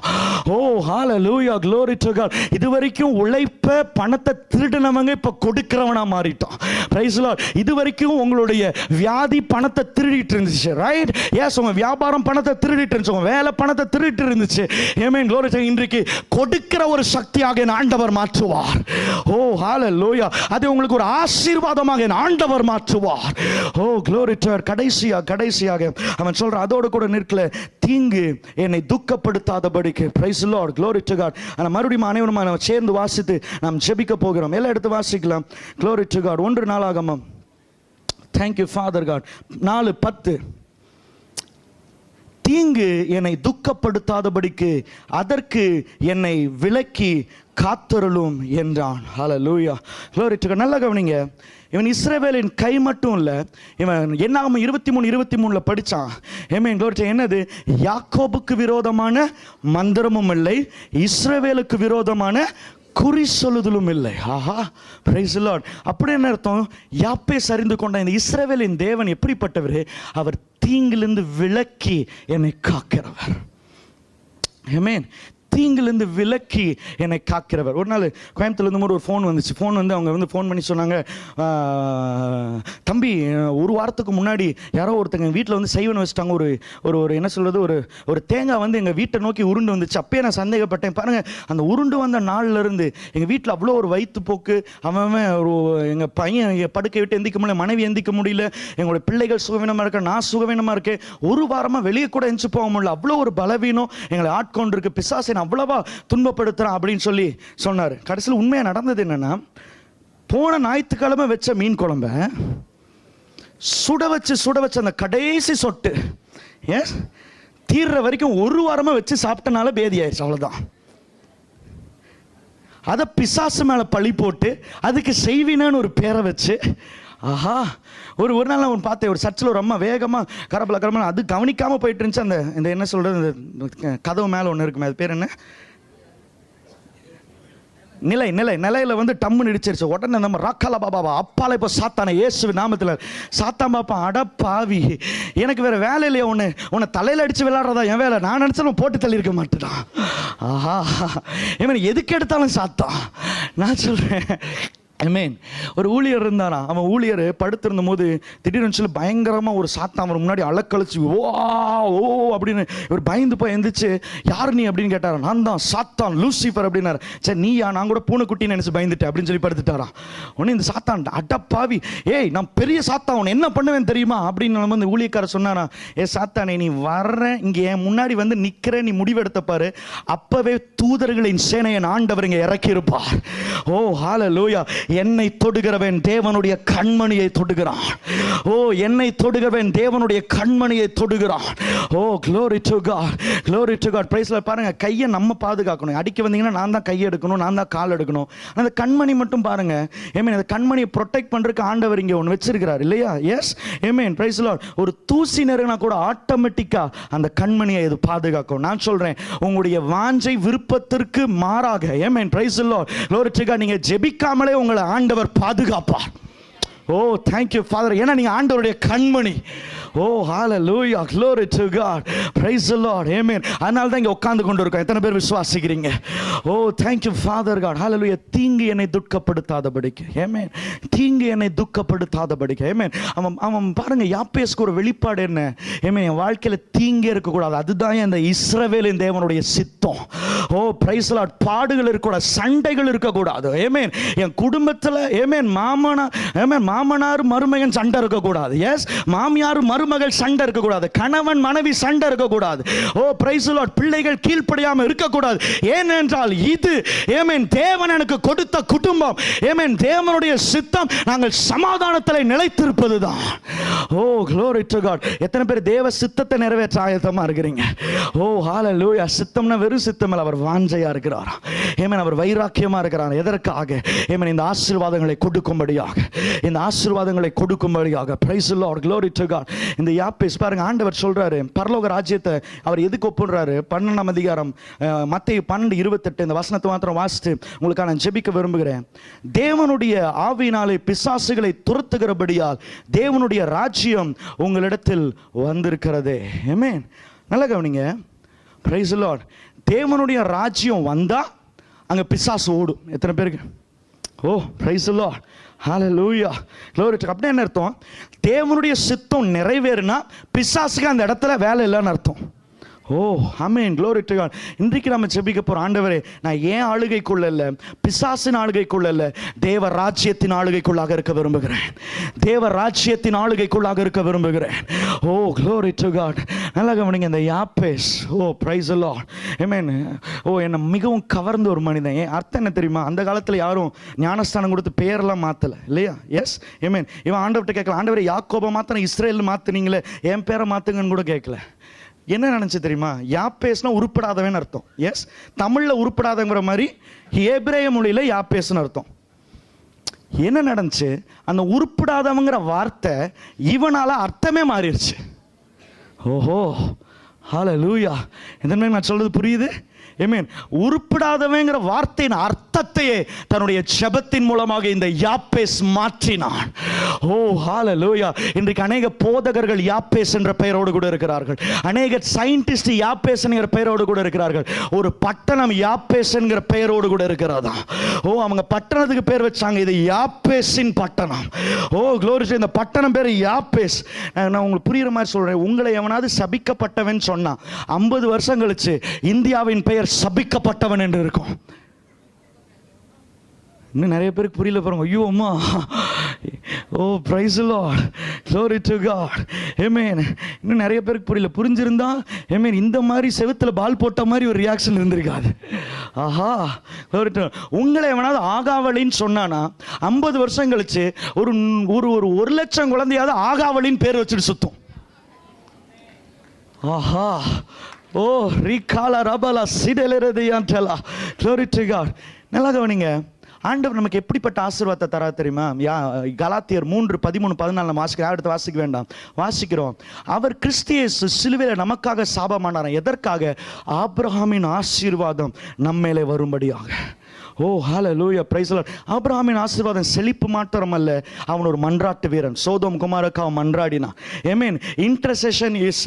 hallelujah, glory to God. இதுவரைக்கும் உழைப்ப பணத்தை திருடினவங்க இப்ப கொடுக்கிறவனா மாறிட்டான். praise the Lord. இதுவரைக்கும் உங்களுடைய வியாதி பணத்தை திருடிட்டு இருந்துச்சு, ரைட்? எஸ், உங்க வியாபாரம் பணத்தை திருடிட்டு இருந்துச்சு, உங்க வேலை பணத்தை திருடிட்டு இருந்துச்சு. ஆமென், glory to God. இன்றைக்கு கொடுக்கிற ஒரு சக்தியாக என் ஆண்டவர் மாற்றுவார். ஹalleluya. அது உங்களுக்கு ஒரு ஆசீர்வாதமாக என் ஆண்டவர் மாற்றுவார். glory to God. கடைசியாக அவன் சொல்ற அதோடு கூட நிற்கல, தீங்கு என்னை துக்கப்படுத்தாதபடிக்கு. praise the Lord. glory to God. ஆனா மறுபடியும் அனைவரும் நாம் சேர்ந்து வாசித்து நாம் ஜெபிக்க போகிறோம். எல்லாம் எடுத்து வாசிக்கலாம். glory to God. 1 நாளாகமம். thank you Father God. 4:10. தீங்கு என்னை துக்கப்படுத்தாதபடிக்கு அதற்கு என்னை விலக்கி காத்தருளும் என்றான். ஹalleluya, glory to God. நல்ல கவனிங்க, இவன் இஸ்ரவேலின் கை மட்டும் இல்ல, இவன் என்னாகும் 23:23 படிச்சான். ஆமென், glory to God. என்னது? யாக்கோபுக்கு விரோதமான மந்திரமும் இல்லை, இஸ்ரவேலுக்கு விரோதமான குறி சொல்லுதலும் இல்லை. ஆஹா, பிரைஸ் தி லார்ட். அப்படி என்ன அர்த்தம்? யாப்பேஸ் அறிந்து கொண்ட இந்த இஸ்ரவேலின் தேவன் எப்படிப்பட்டவர்? அவர் தீங்கிலிருந்து விலக்கி என்னை காக்கிறவர். ஆமென். தீங்கிலிருந்து விலக்கி என்னை காக்கிறவர். ஒரு நாள் கோயம்புத்தூர்லேருந்து ஒரு ஃபோன் வந்துச்சு. ஃபோன் வந்து அவங்க ஃபோன் பண்ணி சொன்னாங்க, தம்பி 1 வாரத்துக்கு முன்னாடி யாரோ ஒருத்தங்க வீட்டில் செய்வன் வச்சுட்டாங்க. ஒரு என்ன சொல்கிறது, ஒரு தேங்காய் எங்கள் வீட்டை நோக்கி உருண்டு வந்துச்சு. அப்பயே நான் சந்தேகப்பட்டேன். பாருங்கள், அந்த உருண்டு வந்த நாள்லேருந்து எங்கள் வீட்டில் அவ்வளோ ஒரு வயிற்றுப்போக்கு. அவன் எங்கள் பையன் படுக்கை விட்டு எந்திக்க முடியல, மனைவி எந்திக்க முடியல, எங்களுடைய பிள்ளைகள் சுகவீனமாக இருக்க, நான் சுகவீனமாக இருக்கேன். 1 வாரமாக வெளியே கூட எந்திச்சு போக முடியல, அவ்வளோ ஒரு பலவீனம் எங்களை ஆட்கொண்டிருக்கு, பிசாசை அவ்வளவா துன்பப்படுத்துறான் அப்படின்னு சொல்லி சொன்னார். கடைசியில் உண்மையா நடந்தது என்னன்னா, போன ஞாயிற்றுக்கிழமை வச்ச மீன் குழம்ப சுட வச்சு அந்த கடைசி சொட்டு தீர்ற வரைக்கும் 1 வாரமா வச்சு சாப்பிட்டனால பேதி ஆயிடுச்சு. அவ்வளவுதான். அதை பிசாசு மேல பழி போட்டு அதுக்கு செய்வினான்னு ஒரு பேரை வச்சு, ஆஹா, ஒரு நாள் நான் பார்த்தேன், ஒரு சர்ச்சில் ஒரு அம்மா வேகமாக கரப்பல அது கவனிக்காமல் போயிட்டு இருந்துச்சு. இந்த என்ன சொல்கிறது, இந்த கதவு மேலே ஒன்று இருக்குமே, அது பேர் என்ன, நிலையில் டம்முன்னு இடிச்சிருச்சு. உடனே நம்ம ராக்காலா பாபாவா அப்பால இப்போ சாத்தான இயேசு நாமத்தில் சாத்தான் பாப்பா, அட பாவி, எனக்கு வேற வேலை இல்லையா, உன்னை தலையில் அடித்து விளையாடுறதா என் வேலை, நான் நினச்சாலும் போட்டு தள்ளி இருக்க மாட்டேதான். ஆஹா, இவன் எதுக்கு எடுத்தாலும் சாத்தான். நான் சொல்கிறேன், ஆமென். ஒரு ஊழியர் இருந்தானா, அவன் ஊழியர் படுத்திருந்த போது திடீர்னு சொல்லி பயங்கரமாக ஒரு சாத்தான் அவர் முன்னாடி அலக்கழிச்சு ஓ அப்படின்னு இவர் பயந்து போய் எந்திரிச்சு, யார் நீ அப்படின்னு கேட்டாரா. நான் தான் சாத்தான், லூசிஃபர் அப்படின்னாரு. சரி, நீயா? நான் கூட பூனைக்குட்டின்னு நினச்சி பயந்துட்டேன் அப்படின்னு சொல்லி படுத்துட்டாரான். உடனே இந்த சாத்தான், அடப்பாவி, ஏய் நான் பெரிய சாத்தான், உன்னை என்ன பண்ணுவேன் தெரியுமா அப்படின்னு நம்ம ஊழியக்காரர் சொன்னாரா. சாத்தானே, நீ வர்ற இங்கே என் முன்னாடி நிற்கிற, நீ முடிவெடுத்த பாரு, அப்பவே தூதர்களின் சேனையை ஆண்டவர் இங்கே இறக்கி இருப்பார். ஹalleluya. என்னை தொடுகிறவன் தேவனுடைய கண்மணியை தொடுகிறான். என்னை தொடுகிறவன் தேவனுடைய கண்மணியை தொடுகிறான். glory to God, glory to God. Praise Lord. பாருங்க, கையை நம்ம பாதுகாக்கணும். அடிக்க வந்தீங்கன்னா நான் தான் கையை எடுக்கணும், நான் தான் கால் எடுக்கணும். அந்த கண்மணி மட்டும் பாருங்க, ஆமென். அந்த கண்மணியை ப்ரொடெக்ட் பண்றதுக்கு ஆண்டவர் இங்கே ஒன்று வச்சிருக்கிறார் இல்லையா? Yes, amen. Praise Lord. ஒரு தூசி நெருங்கினா கூட ஆட்டோமேட்டிக்கா அந்த கண்மணியை இது பாதுகாக்கும். நான் சொல்றேன், உங்களுடைய வாஞ்சை விருப்பத்திற்கு மாறாக, amen. Praise Lord, glory to God. நீங்க ஜெபிக்காமலே உங்களை ஆண்டவர் பாதுகாப்பார். thank you Father. ஏன்னா நீங்க ஆண்டவருடைய கண்மணி. hallelujah, glory to God, praise the Lord, amen. அதனால தான் இங்க உட்கார்ந்து கொண்டு இருக்கோம். எத்தனை பேர் விசுவாசிக்கிறீங்க? thank you Father God, hallelujah. தீங்கு என்னை துக்கப்படுத்தாதபடிக்கு, amen. தீங்கு என்னை துக்கப்படுத்தாதபடிக்கு, amen. அவன் பாருங்க, யாப்பேஸ்க்கு ஒரு வெளிப்பாடு என்ன, amen. என் வாழ்க்கையில தீங்கே இருக்கக்கூடாது, அதுதான் இந்த இஸ்ரவேலின் தேவனுடைய சித்தம். praise the Lord. பாடுகள் இருக்கக்கூடாது, சண்டைகள் இருக்கக்கூடாது, amen. என் குடும்பத்தில், amen, மாமனார் மருமகன் சண்டை இருக்கக்கூடாது. எஸ், மாமியார் மருமகள் சண்டை இருக்கக்கூடாது, கணவன் மனைவி சண்டை இருக்கக்கூடாது. ஓ பிரைஸ் தி லார்ட், பிள்ளைகள் கீழ்ப்படியாமல் இருக்கக்கூடாது. ஏனென்றால் இது ஆமென் தேவன் எனக்கு கொடுத்த குடும்பம். ஆமென் தேவனுடைய சித்தம் நாங்கள் சமாதானத்தில் நிலைத்திருப்பதுதான். ஓ glory to God. எத்தனை பேர் தேவ சித்தத்தை நிறைவேற்ற ஆயத்தமா இருக்கிறீங்க? ஓ ஹalleluya. சித்தம்னா வெறும் சித்தம் இல்ல, அவர் வாஞ்சையா இருக்கிறார். ஆமென், அவர் வைராக்கியமா இருக்கிறார். எதற்காக? ஆமென், இந்த ஆசீர்வாதங்களை கொடுக்கும்படியாக, இந்த ஆசீர்வாதங்களை கொடுக்கும்படியாக. Price the Lord, glory to God. இந்த யாப்பேஸ் பாருங்க, ஆண்டவர் சொல்றாரு பரலோக ராஜ்யத்தை அவர் எதுக்கு ஒப்புறாரு? 12ஆம் அதிகாரம் மத்தேயு 12:28 இந்த வசனத்தை மாத்திரம் வாசித்து உங்களுக்கு நான் ஜெபிக்க விரும்புகிறேன். தேவனுடைய ஆவியினாலே பிசாசுகளை துரத்துகிறபடியால் தேவனுடைய ராஜ்யம் உங்களிடத்தில் வந்திருக்கிறது. ஆமென். நல்லா கவனிங்க. Praise the Lord. தேவனுடைய ராஜ்யம் வந்தா அங்க பிசாசு ஓடும். எத்தனை பேருக்கு? Oh praise the Lord, hallelujah, glory to God. அப்படியே என்ன அர்த்தம்? தேவனுடைய சித்தம் நிறைவேறினா பிசாசுக்கு அந்த இடத்துல வேலை இல்லைன்னு அர்த்தம். ஓ ஆமென், glory to God. இன்றைக்கு நம்ம ஜெபிக்க போற ஆண்டவரே, நான் ஏன் ஆளுகைக்குள்ள இல்ல, பிசாசின் ஆளுகைக்குள்ள இல்ல, தேவ ராஜ்யத்தின் ஆளுகைக்குள்ளாக இருக்க விரும்புகிறேன். தேவ ராஜ்யத்தின் ஆளுகைக்குள்ளாக இருக்க விரும்புகிறேன். ஓ glory to God. நல்லா கவனிங்க. இந்த யாப்பேஸ், ஓ praise the Lord, ஆமென். ஓ என்ன மிகவும் கவர்ந்த ஒரு மனிதன். அர்த்தம் என்ன தெரியுமா? அந்த காலத்துல யாரும் ஞானஸ்தானம் கொடுத்து பேரெல்லாம் மாத்தல இல்லையா? எஸ் ஆமென். இவன் ஆண்டவர்கிட்ட கேட்கல, ஆண்டவரே யாக்கோபை மாத்தின இஸ்ரேல் மாத்துனீங்களே, என் பேரை மாத்துங்கன்னு கூட கேட்கல. என்ன நினைச்சு தெரியுமா? யாப்பேஸ்னா உருப்படாதவன் அர்த்தம். எஸ், தமிழ்ல உருப்படாதங்கிற மாதிரி எபிரேய மொழியில யாப்பேஸ்னு அர்த்தம். என்ன நடந்துச்சு? அந்த உருப்படாதவங்கிற வார்த்தை இவனால அர்த்தமே மாறிடுச்சு. ஓஹோ ஹalleluya. இந்த நான் சொல்றது புரியுது? ஆமென். உருப்படாதவங்கிற வார்த்தையின் அர்த்தத்தையே தன்னுடைய ஜெபத்தின் மூலமாக இந்த யாப்பேஸ் மாற்றினான். ஓ ஹalleluya. இன்றைக்கு அநேக போதகர்கள் யாப்பேஸ் என்ற பெயரோடு கூட இருக்கிறார்கள். அநேக சயின்டிஸ்ட் யாப்பேஸ் என்கிற பெயரோடு கூட இருக்கிறார்கள். ஒரு பட்டணம் யாப்பேஸ் என்கிற பெயரோடு கூட இருக்கிறதா. ஓ அவங்க பட்டணத்துக்கு பேர் வச்சாங்க, இது யாப்பேஸின் பட்டணம். ஓ glory. இந்த பட்டணம் பேர் யாப்பேஸ். நான் உங்களுக்கு புரியுற மாதிரி சொல்றேன். உங்களை எவனாவது சபிக்கப்பட்டவன் சொன்னா 50 வருஷம் கழிச்சு இந்தியாவின் பெயர் சபிக்கப்பட்டவன் என்று இருக்கும். இன்னும் நிறைய பேருக்கு புரியல பாருங்க. ஐயோ அம்மா, ஓ praise the Lord, glory to God, amen. இன்னும் நிறைய பேருக்கு புரியல. புரிஞ்சிருந்தா amen, இந்த மாதிரி செவுத்துல பால் போட்ட மாதிரி ஒரு ரியாக்ஷன் இருந்திருக்காது. ஆஹா, glory to God. உங்களை எவனாவது ஆகாவளின்னு சொன்னானா 50 வருஷம் கழிச்சு ஒரு 1,00,000 குழந்தையாவது ஆகாவளின்னு பேர் வச்சுட்டு சுத்தும். ஆஹா, ஓ ரீகாலா ரபலா சிடலரதியான்டலா, glory to God. நல்லா கவனிங்க. ஆண்டவர் நமக்கு எப்படிப்பட்ட ஆசீர்வாதத்தை தரா தெரியுமா? கலாத்தியர் 3:13-14 வாசிக்கிறோம். அடுத்து வாசிக்க வேண்டாம், வாசிக்கிறோம். அவர் கிறிஸ்து இயேசு சிலுவையில் நமக்காக சாபமானார். எதற்காக? ஆபிரகாமின் ஆசீர்வாதம் நம்மேலே வரும்படியாக. ஓ ஹalleluya, praise the Lord. ஆபிரகாமின் ஆசீர்வாதம் செழிப்பு மாத்திரம் அல்ல, அவன் ஒரு மன்றாட்டு வீரன். சோதோம் குமாரக்கு அவன் மன்றாடினான். Amen. Intercession is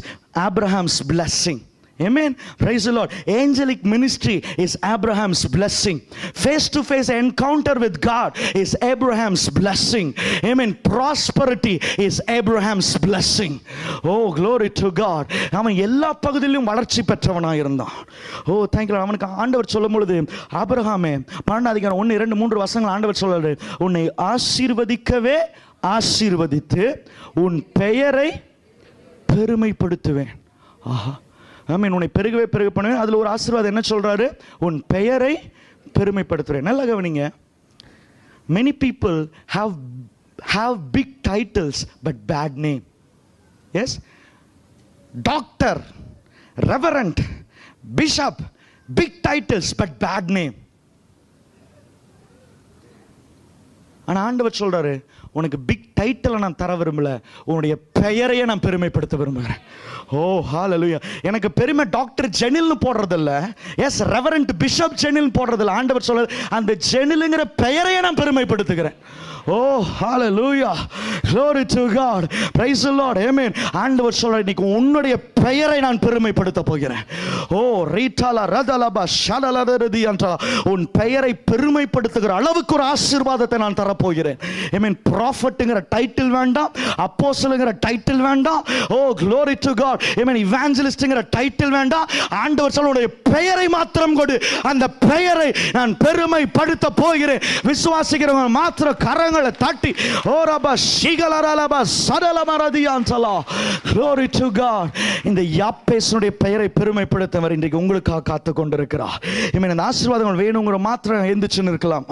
Abraham's blessing. Amen. Praise the Lord. Angelic ministry is Abraham's blessing. Face to face encounter with God is Abraham's blessing. Amen. Prosperity is Abraham's blessing. Oh glory to God. அவன் எல்லா பகுதியிலும் வளர்ச்சி பெற்றவனாக இருந்தான். ஓ thank you. அவனுக்கு ஆண்டவர் சொல்லும் பொழுது, ஆபிரகாமே 12:1-2-3 வசனங்கள் ஆண்டவர் சொல்றாரு, உன்னை ஆசீர்வதிக்கவே ஆசீர்வதித்து உன் பெயரை பெருமைப்படுத்துவேன். ஆஹா, ஆமென். உன்னை பெருகவே பெருக பண்ணுவேன். அதில் ஒரு ஆசீர்வாதம் என்ன சொல்றாரு? உன் பெயரை பெருமைப்படுத்துறேன். நல்லா கவனிங்க. many people have big titles but bad name. yes, doctor, reverend, bishop, big titles but bad name. ஆனா ஆண்டவர் சொல்றாரு, உனக்கு பிக் டைட்டில் நான் தர விரும்பல, உன்னுடைய பெயரையே நான் பெருமைப்படுத்த விரும்புகிறேன். ஓ ஹalleluya. எனக்கு பெருமை டாக்டர் ஜெனில்னு போடுறதில்ல, எஸ் ரெவரண்ட் பிஷப் ஜெனில் போடுறதில்ல. ஆண்டவர் சொல்றாரு, அந்த ஜெனிலுங்கிற பெயரையே நான் பெருமைப்படுத்துகிறேன். ஓ ஹalleluya, glory to God, praise the Lord, amen. ஆண்டவர் சொல்றார், இன்னைக்கு உன்னுடைய பெயரை நான் பெருமைப்படுத்த போகிறேன். ஓ ரீடாலா ரதலபா ஷடலதரதியன்டா, உன் பெயரை பெருமைப்படுத்துகிற அளவுக்கு ஒரு ஆசீர்வாதத்தை நான் தர போகிறேன். amen. ப்ராஃபட்ங்கற டைட்டில் வேண்டாம், அப்போஸ்தலங்கற டைட்டில் வேண்டாம். Oh glory to God, amen. இவாஞ்சலிஸ்ட்ங்கற டைட்டில் வேண்டாம். ஆண்டவர் சொல்றார், உன்னுடைய பெயரை மாத்திரம் கொடு, அந்த பெயரை நான் பெருமைப்படுத்த போகிறேன். விசுவாசிக்கிறவங்க மாத்திரம் கரங்களை கரங்களை தட்டி ஓரபா சிகலரலபா சடலமரதியான்சலா. Glory to God. இந்த யாப்பேசனுடைய பெயரை பெருமைப்படுத்தவர் இன்றைக்கு உங்களுக்காக காத்து கொண்டிருக்கிறார். இந்த ஆசீர்வாதங்கள் வேணுங்கிற மாத்திரம் எந்திரிச்சுன்னு இருக்கலாம்.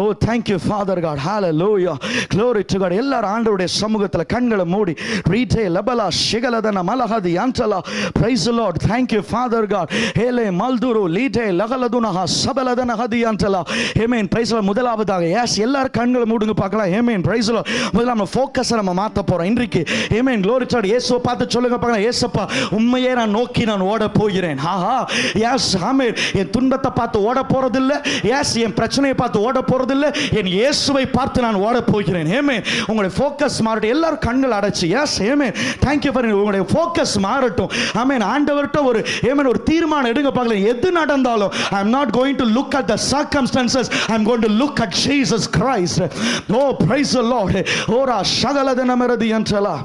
ஓ thank you Father God. Hallelujah. Glory to God. எல்லாரும் ஆண்டவருடைய சமூகத்தில் கண்களை மூடி ரீடே லபலா சிகலதன மலஹதி அன்சலா. Praise the Lord. Thank you Father God. ஹேலே மல்துரு லீடே லகலதுனஹா சபலதன ஹதி அன்சலா. Amen. Praise the Lord. முதலாவதாக எஸ் எல்லாரும் கண்களை மூடுங்க பார்க்கலாம். Amen. Praise the Lord. முதல்ல நம்ம ஃபோக்கஸை நம்ம மாற்ற போறோம் இன்றைக்கு. Amen. Glory to God. இயேசுவை பார்த்து சொல்லுங்க பார்க்கலாம். இயேசப்பா உண்மையே நான் நோக்கி நான் ஓட போகிறேன். ஆஹா எஸ் ஆமென். என் துன்பத்தை பார்த்து ஓட போறதில்லை. எஸ் என் பிரச்சனையை பார்த்து ஓட போறதில்லை. என் இயேசுவை பார்த்து நான் ஓட போகிறேன். Amen. உங்களுடைய ஃபோக்கஸ் மாறட்டும். எல்லாரும் கண்கள் அடைச்சு yes Amen. Thank you for உங்களுடைய ஃபோக்கஸ் மாறட்டும். Amen. ஆண்டவர்ட்ட ஒரு Amen ஒரு தீர்மானம் எடுங்க பார்க்கலாம். எது நடந்தாலும் I am not going to look at the circumstances. I am going to look at Jesus Christ. Oh praise the Lord. ஓரா சகலதன மரதி அன்சலா.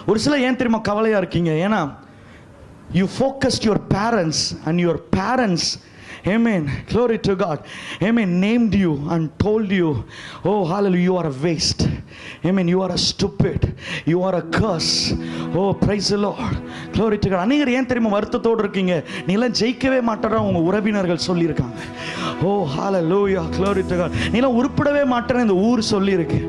ஒரு சில ஏன் தெரியுமா கவலையா இருக்கீங்க? ஏன்னா you focused your parents and your parents, amen, glory to God, amen, named you and told you, oh hallelujah, you are a waste, amen, you are a stupid, you are a curse. Oh praise the Lord, glory to God. அநேகர் ஏன் தெரியுமா வருத்தத்தோடு இருக்கீங்க? நீலாம் ஜெயிக்கவே மாட்டேற உங்க உறவினர்கள் சொல்லியிருக்காங்க. Oh hallelujah, glory to God. நீலாம் உருப்படவே மாட்டேன்னு இந்த ஊர் சொல்லியிருக்கு.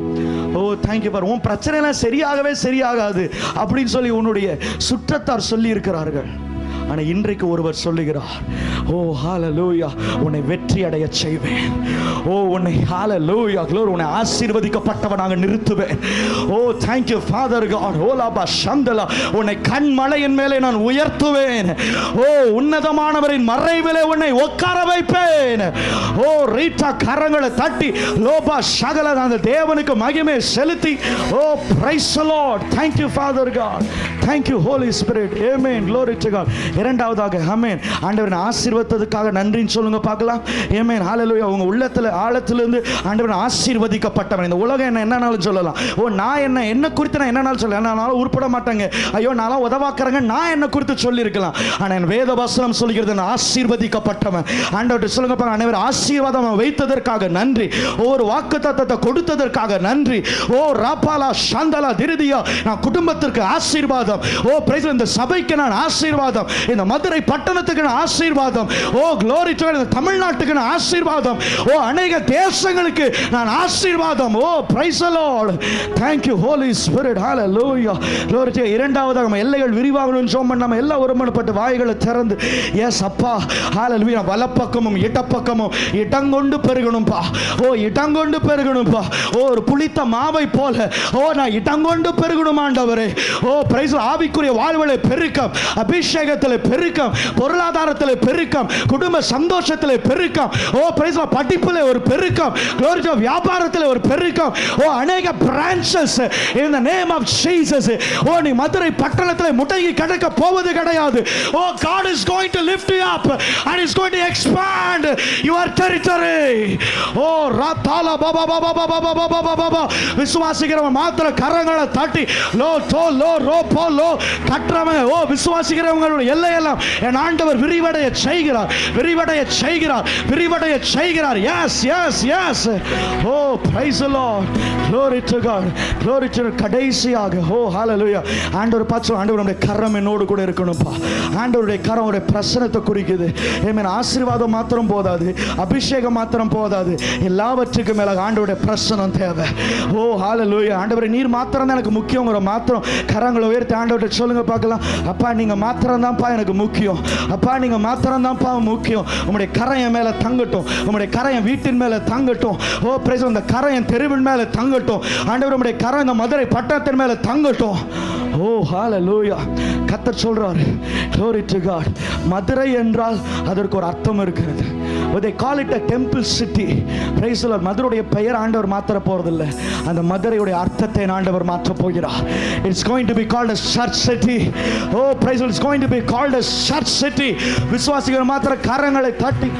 ஓ தேங்க்யூ பார். உன் பிரச்சனைலாம் சரியாகவே சரியாகாது அப்படின்னு சொல்லி உன்னுடைய சுற்றத்தார் சொல்லி இருக்கிறார்கள். ஆனால் இன்றைக்கு ஒருவர் சொல்லுகிறார், ஓ ஹalleluya, உன்னை வெற்றி அடைய செய்வேன். ஓ உன்னை ஹalleluya glory, உன்னை ஆசீர்வதிக்கப்பட்டவனாக நிறுத்துவேன். Oh thank you Father God. Oh லாபா சந்தலா, உன்னை கண்மலையின் மேலே நான் உயர்த்துவேன். ஓ உன்னதமானவரின் மறைவிலே உன்னை உட்கார வைப்பேன். ஓ ரீட்டா கரங்களை தட்டி லோபா சகல அந்த தேவனுக்கு மகிமை செலுத்தி ஓ praise the Lord. Thank you Father God. Thank you Holy Spirit. Amen. Glory to God. இரண்டாவதாக ஆமென், ஆண்டவரின் ஆசீர்வதித்ததுக்காக நன்றின்னு சொல்லுங்க பார்க்கலாம். ஆமென் ஹalleluya. உங்க உள்ளத்துல ஆழத்திலிருந்து ஆண்டவரின் ஆசீர்வதிக்கப்பட்டவன். இந்த உலகம் என்னன்னாலும் சொல்லலாம். ஓ நான் என்ன குறித்து நான் என்னன்னாலும் சொல்லலாம். நான் உருப்பட மாட்டாங்க, ஐயோ நான் உதவாக்குறேங்க, நான் என்ன குறித்து சொல்லி இருக்கலாம். ஆனால் என் வேத வசனம் சொல்கிறது நான் ஆசீர்வதிக்கப்பட்டவன். ஆண்டவர்கிட்ட சொல்லுங்க பாருங்க, ஆண்டவர் ஆசீர்வாதம் வைத்ததற்காக நன்றி. ஒரு வாக்குத்தத்தத்தை கொடுத்ததற்காக நன்றி. ஓ ராபாலா சாந்தலா திருதியா, நான் குடும்பத்திற்கு ஆசீர்வாதம். ஓ பிரைஸ், இந்த சபைக்கு நான் ஆசீர்வாதம். இந்த மதுரை பட்டணத்துக்கு நான் ஆசீர்வாதம். ஓ glory to God. தமிழ்நாட்டுக்கு நான் ஆசீர்வாதம். ஓ அநேக தேசங்களுக்கு நான் ஆசீர்வாதம். ஓ praise the Lord. Thank you Holy Spirit. Hallelujah. Glory to God. இரண்டாவதாக நம்ம எல்லைகள் விரிவாகணும்னு சொன்னோம். நம்ம எல்லாம் ஒருமனப்பட்டு வாய்களை திறந்து எஸ் அப்பா ஹalleluya, வலப்பக்கமும் இடப்பக்கமும் இடங்கொண்டு பெருகணும்பா. ஓ இடங்கொண்டு பெருகணும்பா. ஓ ஒரு புளித்த மாவை போல ஓ நான் இடங்கொண்டு பெருகணும் ஆண்டவரே. ஓ பிரைஸ், ஆவிக்குரிய வாழ்விலே பெருக்கம், அபிஷேகத்தில் பெருக்கம், பொருளாதாரத்தில் பெருக்கம், குடும்ப சந்தோஷத்தில் பெருக்கம். ஓ பிரைஸ், படிப்பில் ஒரு பெருக்கம், glory to God, வியாபாரத்தில் ஒரு பெருக்கம். ஓ அநேக branches in the name of Jesus. ஓ நீ மதுரை பட்டணத்தில் முடங்கி கிடக்க போவது கிடையாது. ஓ God is going to lift you up and is going to expand your territory. ஓ ராதாலா பாபா பாபா பாபா பாபா பாபா, விசுவாசிக்கிறவன் மாத்திர கரங்களை தட்டி லோ தோ லோ ரோ போ லோ கற்றவன். ஓ விசுவாசிக்கிறவங்களுடைய எல்லையெல்லாம் என் ஆண்டவர் விரிவடைய செய்கிறார், விரிவடைய செய்கிறார், விரிவடைய செய்கிறார். Yes yes yes. Oh praise the Lord. Glory to God. Glory to God. கடைசியாக ஓ ஹalleluya, ஆண்டவர் பார்த்து ஆண்டவர் நம்முடைய கரம் என்னோடு கூட இருக்கணும்பா. ஆண்டவருடைய கரம் ஒரு பிரசன்னத்தை குறிக்குது. ஆமென். ஆசீர்வாதம் மாத்திரம் போதாது, அபிஷேகம் மாத்திரம் போதாது, எல்லாவற்றுக்கும் மேல ஆண்டவருடைய பிரசன்னம் தேவை. ஓ ஹalleluya. ஆண்டவரே நீர் மாத்திரம் தான் எனக்கு முக்கியங்கிற மாத்திரம் கரங்களை உயர்த்தி ஆண்டவர்கிட்ட சொல்லுங்க பார்க்கலாம். அப்பா நீங்க மாத்திரம் தான்ப்பா எனக்கு முக்கியம். அப்பா நீங்க மாத்திரம் தான்ப்பா முக்கியம். உங்களுடைய கரம் என் மேல தங்கட்டும், உங்களுடைய கரம் என் வீட்டின் மேல தங்கட்டும். ஓ பிரைஸ், இந்த கரம் என் தெருவின் மேல தங்கட்டும். ஆண்டவர் உங்களுடைய கரம் இந்த மதுரை பட்டணத்தின் மேல தங்கட்டும். ஓ ஹalleluya. கர்த்தர் சொல்றாரு, glory to God. மதுரை என்றால் அதற்கு ஒரு அர்த்தம் இருக்கிறது. they call it a temple city. praise the Lord. மதுரையுடைய பெயர் ஆண்டவர் மாற்ற போறதில்லை, அந்த மதுரையுடைய அர்த்தத்தை ஆண்டவர் மாற்ற போகிறார். It's going to be called a church city. Oh praise the Lord. It's going to be called a church city. விசுவாசிகள் மாத்திர கரங்களை தட்டி